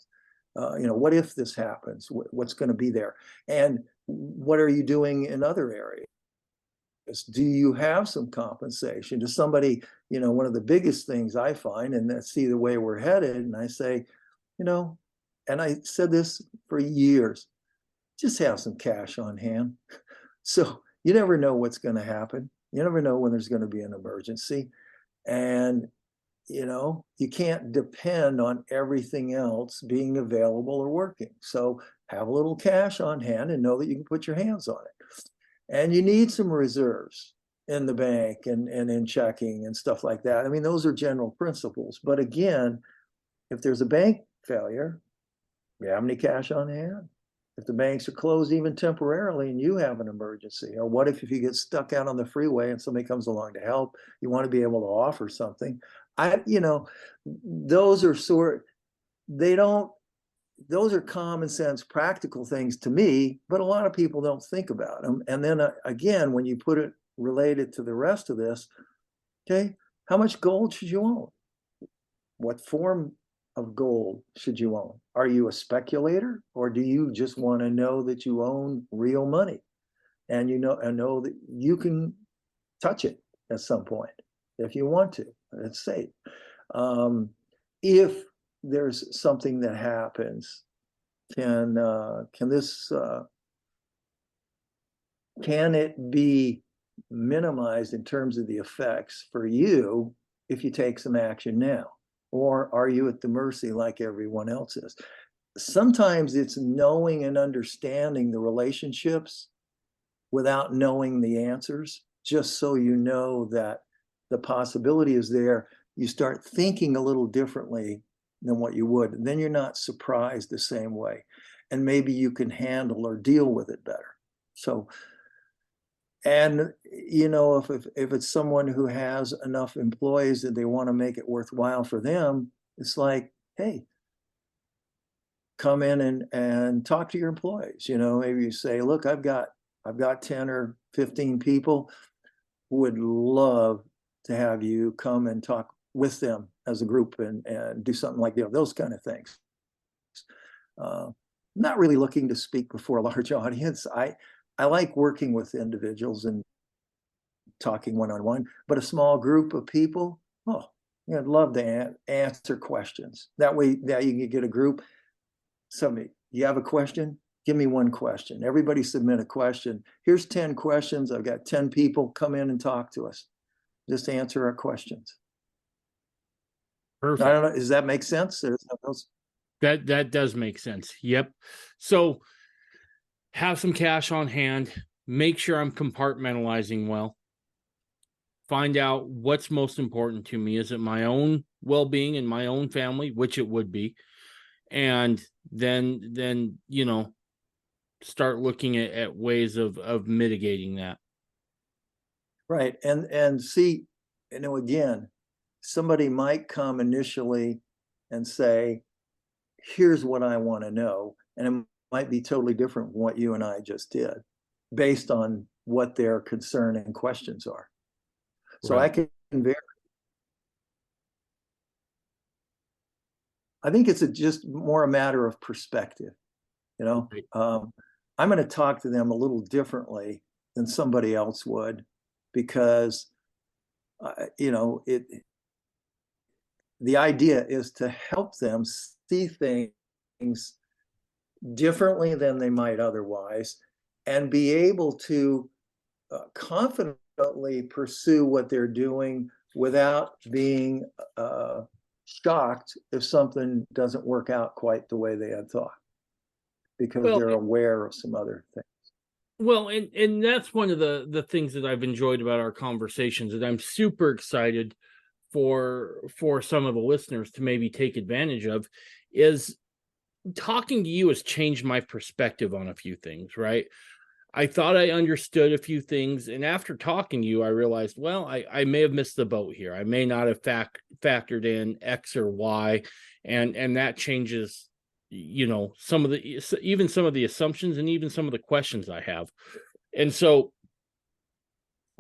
what if this happens? What's going to be there? And what are you doing in other areas? Do you have some compensation? Does somebody, one of the biggest things I find, and I see the way we're headed, and I say, and I said this for years, just have some cash on hand. So you never know what's going to happen. You never know when there's going to be an emergency. And, you can't depend on everything else being available or working. So have a little cash on hand and know that you can put your hands on it. And you need some reserves in the bank and in checking and stuff like that. I mean, those are general principles. But again, if there's a bank failure, you have any cash on hand? If the banks are closed even temporarily and you have an emergency, or what if you get stuck out on the freeway and somebody comes along to help, you want to be able to offer something. Those are they don't, those are common sense, practical things to me, but a lot of people don't think about them. And then again, when you put it related to the rest of this, okay, how much gold should you own? What form of gold should you own? Are you a speculator, or do you just want to know that you own real money and know that you can touch it at some point if you want to? It's safe. If there's something that happens, can it be minimized in terms of the effects for you if you take some action now? Or are you at the mercy like everyone else is? Sometimes it's knowing and understanding the relationships without knowing the answers, just so you know that the possibility is there. You start thinking a little differently than what you would, and then you're not surprised the same way. And maybe you can handle or deal with it better. So, and if it's someone who has enough employees that they want to make it worthwhile for them, it's like, hey, come in and talk to your employees. Maybe you say, look, I've got 10 or 15 people who would love to have you come and talk with them as a group and do something like those kind of things. Not really looking to speak before a large audience. I like working with individuals and talking one-on-one, but a small group of people, I'd love to answer questions. That way that you can get a group. Somebody, you have a question? Give me one question. Everybody submit a question. Here's 10 questions. I've got 10 people. Come in and talk to us. Just answer our questions. Perfect. I don't know. Does that make sense? That does make sense. Yep. So have some cash on hand. Make sure I'm compartmentalizing well. Find out what's most important to me. Is it my own well-being and my own family, which it would be, and then start looking at ways of mitigating that. Right. And see, again, somebody might come initially and say, here's what I want to know. And it might be totally different from what you and I just did based on what their concern and questions are. So right. I can vary. I think it's just more a matter of perspective. Right. I'm going to talk to them a little differently than somebody else would, because, the idea is to help them see things differently than they might otherwise, and be able to confidently pursue what they're doing without being shocked if something doesn't work out quite the way they had thought, because they're aware of some other things. Well, and that's one of the things that I've enjoyed about our conversations, that I'm super excited for some of the listeners to maybe take advantage of, is talking to you has changed my perspective on a few things, right? I thought I understood a few things, and after talking to you, I realized, well, I may have missed the boat here. I may not have factored in X or Y, and that changes, some of the assumptions and even some of the questions I have. And so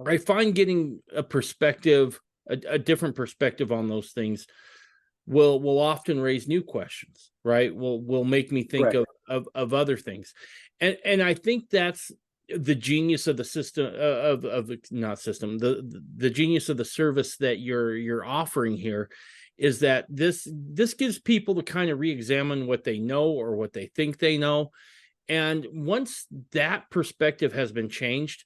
I find getting a perspective, a different perspective on those things will often raise new questions, right? Will make me think right. of other things. And I think that's the genius of the system the genius of the service that you're offering here, is that this gives people to kind of re-examine what they know or what they think they know. And once that perspective has been changed,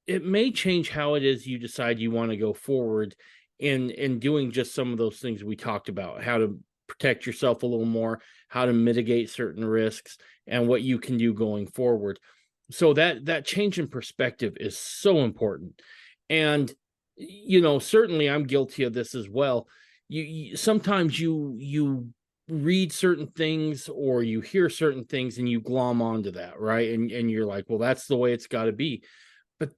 it may change how it is you decide you want to go forward in doing just some of those things we talked about, how to protect yourself a little more, how to mitigate certain risks, and what you can do going forward. So that change in perspective is so important. And, certainly I'm guilty of this as well. You sometimes you read certain things or you hear certain things and you glom onto that, right? And you're like, well, that's the way it's got to be. But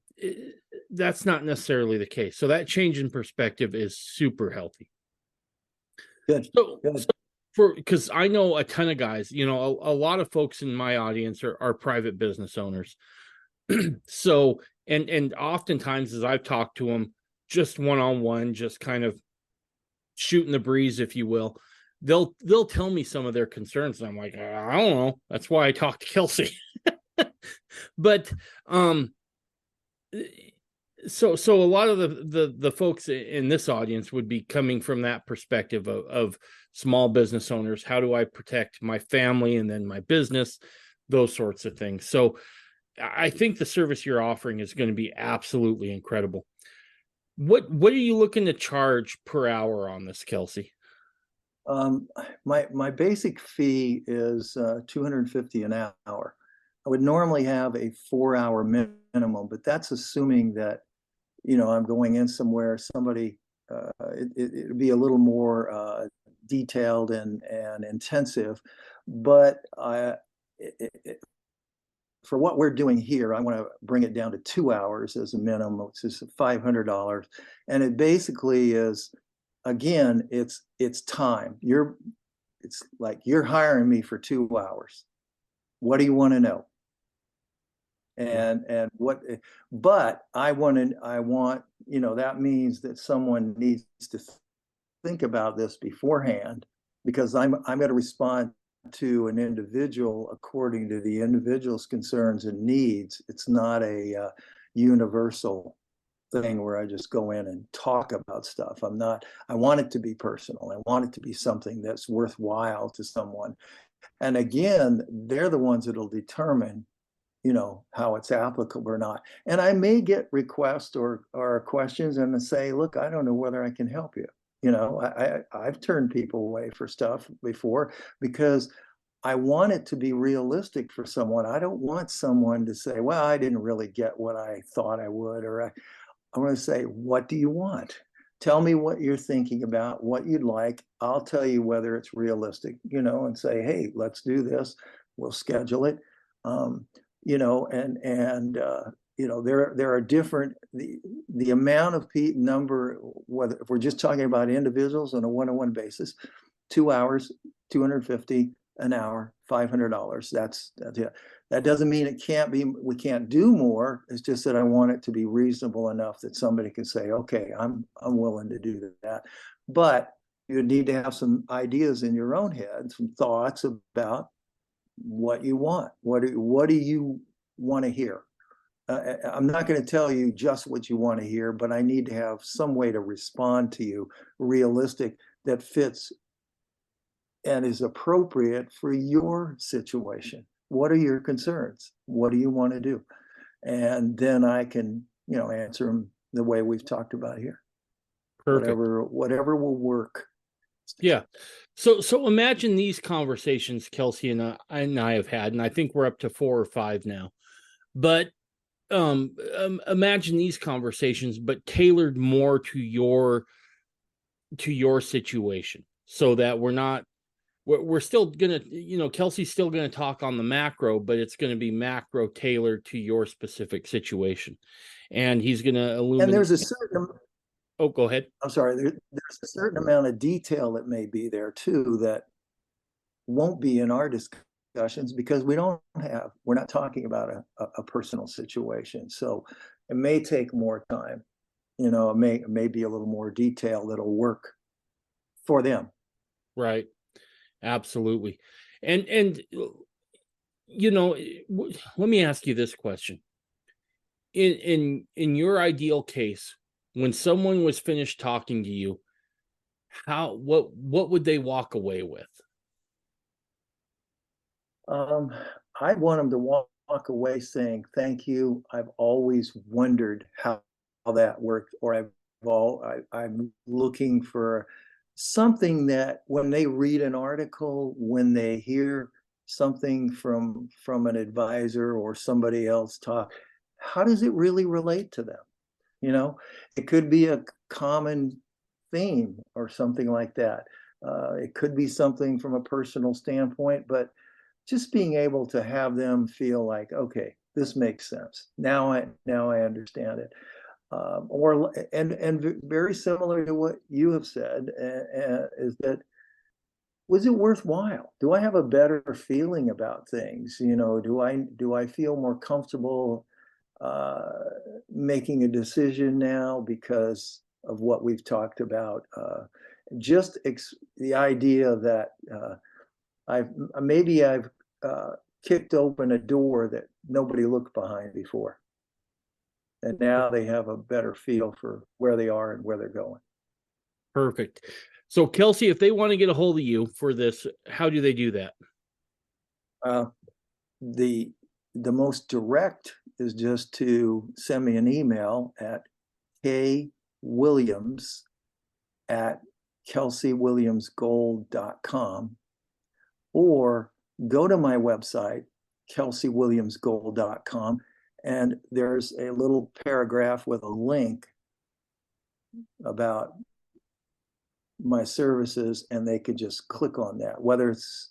that's not necessarily the case. So that change in perspective is super healthy. Good. So, Good. because I know a ton of guys, a lot of folks in my audience are private business owners. So, and oftentimes as I've talked to them, just one-on-one, just kind of shooting the breeze, if you will, they'll tell me some of their concerns, and I'm like, I don't know. That's why I talked to Kelsey. But so a lot of the folks in this audience would be coming from that perspective of small business owners. How do I protect my family and then my business, those sorts of things. So I think the service you're offering is going to be absolutely incredible. What are you looking to charge per hour on this, Kelsey? My basic fee is $250 an hour. I would normally have a 4-hour minimum, but that's assuming that, I'm going in somewhere, somebody, it'd be a little more detailed and intensive. But for what we're doing here, I want to bring it down to 2 hours as a minimum, which is $500. And it basically is, again, it's time. It's like you're hiring me for 2 hours. What do you want to know? And but I want, that means that someone needs to think about this beforehand, because I'm going to respond to an individual according to the individual's concerns and needs. It's not a universal thing where I just go in and talk about stuff. I want it to be personal. I want it to be something that's worthwhile to someone. And again, they're the ones that'll determine, how it's applicable or not. And I may get requests or questions and say, look, I don't know whether I can help you. I've turned people away for stuff before because I want it to be realistic for someone. I don't want someone to say, well, I didn't really get what I thought I would, or I want to say, what do you want? Tell me what you're thinking about, what you'd like. I'll tell you whether it's realistic, and say, hey, let's do this. We'll schedule it. There are different, the amount of number, whether if we're just talking about individuals on a one-on-one basis, 2 hours, 250 an hour, $500. That's it. That doesn't mean we can't do more. It's just that I want it to be reasonable enough that somebody can say, okay, I'm willing to do that. But you need to have some ideas in your own head, some thoughts about what you want. What do you want to hear? I'm not going to tell you just what you want to hear, but I need to have some way to respond to you, realistic, that fits and is appropriate for your situation. What are your concerns? What do you want to do? And then I can, answer them the way we've talked about here. Perfect. Whatever will work. Yeah. So imagine these conversations Kelsey and I have had, and I think we're up to 4 or 5 now. But imagine these conversations, but tailored more to your situation, so that we're still gonna, Kelsey's still gonna talk on the macro, but it's gonna be macro tailored to your specific situation, and he's gonna illuminate. And there's a certain. Oh, go ahead. I'm sorry. There's a certain amount of detail that may be there too that won't be in our discussions because we're not talking about a personal situation. So it may take more time. It may be a little more detail that'll work for them. Right. Absolutely. And let me ask you this question. In your ideal case, when someone was finished talking to you, what would they walk away with? I want them to walk away saying, thank you. I've always wondered how that worked, or I'm looking for something that when they read an article, when they hear something from an advisor or somebody else talk, how does it really relate to them? It could be a common theme or something like that. It could be something from a personal standpoint, but just being able to have them feel like, okay, this makes sense. Now I understand it. And very similar to what you have said, is that, was it worthwhile? Do I have a better feeling about things? Do I feel more comfortable making a decision now because of what we've talked about? The idea that I've kicked open a door that nobody looked behind before, and now they have a better feel for where they are and where they're going. Perfect. So, Kelsey, if they want to get a hold of you for this, how do they do that? The most direct is just to send me an email at kWilliams@kelseywilliamsgold.com, or go to my website, kelseywilliamsgold.com, and there's a little paragraph with a link about my services, and they could just click on that, whether it's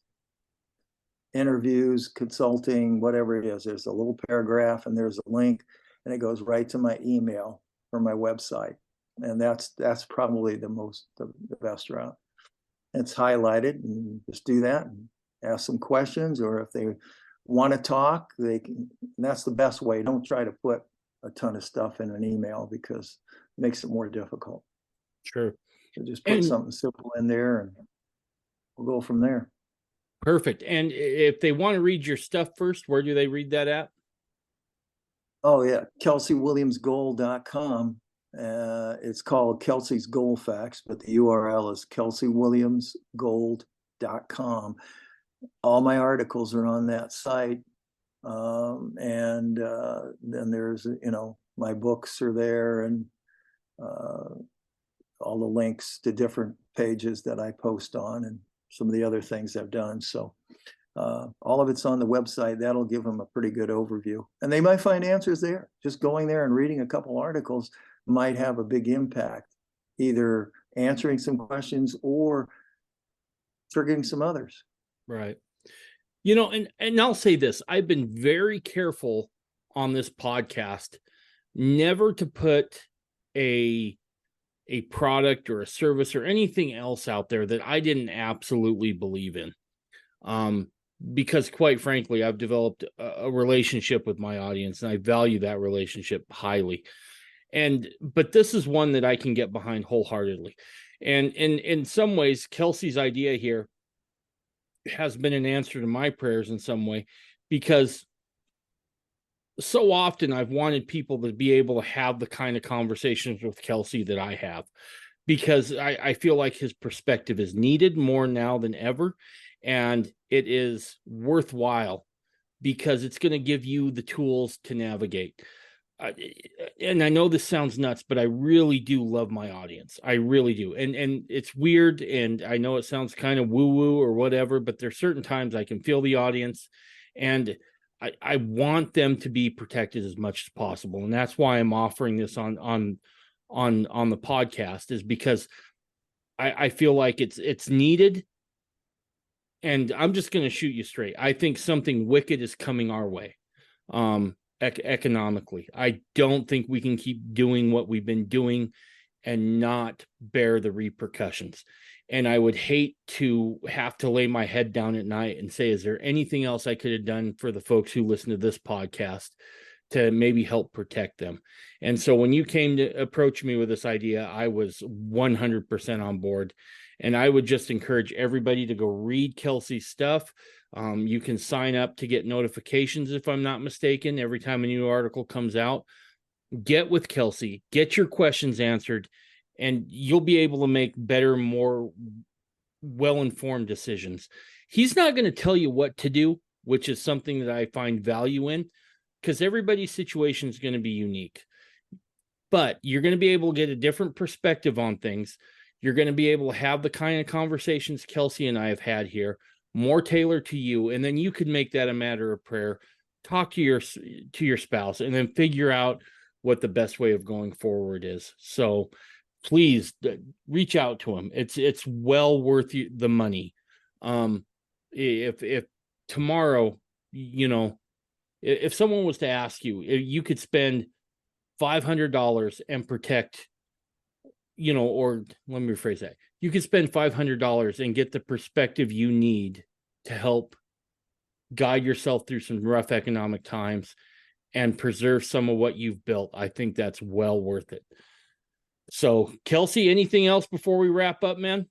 interviews, consulting, whatever it is. There's a little paragraph and there's a link, and it goes right to my email from my website. And that's probably the best route. It's highlighted, and just do that and ask some questions, or if they want to talk, they can. And that's the best way. Don't try to put a ton of stuff in an email, because it makes it more difficult. Sure. So just put something simple in there, and we'll go from there. Perfect. And if they want to read your stuff first, where do they read that at? Oh, yeah. KelseyWilliamsGold.com. It's called Kelsey's Gold Facts, but the URL is KelseyWilliamsGold.com. All my articles are on that site. And then there's, my books are there, and all the links to different pages that I post on, and some of the other things I've done. So all of it's on the website. That'll give them a pretty good overview, and they might find answers there. Just going there and reading a couple articles might have a big impact, either answering some questions or triggering some others. Right. And I'll say this, I've been very careful on this podcast never to put a product or a service or anything else out there that I didn't absolutely believe in. Because quite frankly, I've developed a relationship with my audience, and I value that relationship highly. But this is one that I can get behind wholeheartedly. And in some ways, Kelsey's idea here has been an answer to my prayers in some way, because so often I've wanted people to be able to have the kind of conversations with Kelsey that I have, because I feel like his perspective is needed more now than ever. And it is worthwhile, because it's going to give you the tools to navigate. And I know this sounds nuts, but I really do love my audience. I really do. And it's weird, and I know it sounds kind of woo-woo or whatever, but there's certain times I can feel the audience, and I want them to be protected as much as possible. And that's why I'm offering this on the podcast, is because I feel like it's needed. And I'm just going to shoot you straight. I think something wicked is coming our way. Economically, I don't think we can keep doing what we've been doing and not bear the repercussions. And I would hate to have to lay my head down at night and say, is there anything else I could have done for the folks who listen to this podcast to maybe help protect them? And so when you came to approach me with this idea, I was 100% on board. And I would just encourage everybody to go read Kelsey's stuff. You can sign up to get notifications, if I'm not mistaken, every time a new article comes out. Get with Kelsey, get your questions answered, and you'll be able to make better, more well-informed decisions. He's not going to tell you what to do, which is something that I find value in, because everybody's situation is going to be unique. But you're going to be able to get a different perspective on things. You're going to be able to have the kind of conversations Kelsey and I have had here, more tailored to you, and then you could make that a matter of prayer. Talk to your spouse, and then figure out what the best way of going forward is. So please reach out to him. It's well worth the money. If tomorrow, if someone was to ask you, you could spend $500 and protect, or let me rephrase that. You could spend $500 and get the perspective you need to help guide yourself through some rough economic times and preserve some of what you've built. I think that's well worth it. So, Kelsey, anything else before we wrap up, man?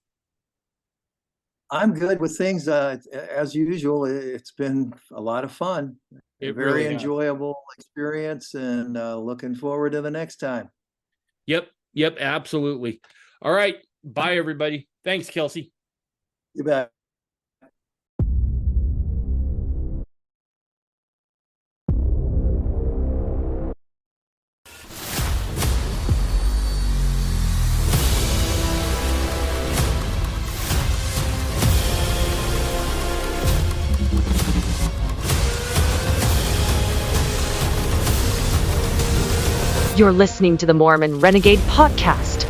I'm good with things. As usual, it's been a lot of fun. Very enjoyable experience, and looking forward to the next time. Yep, absolutely. All right. Bye, everybody. Thanks, Kelsey. You bet. You're listening to the Mormon Renegade Podcast.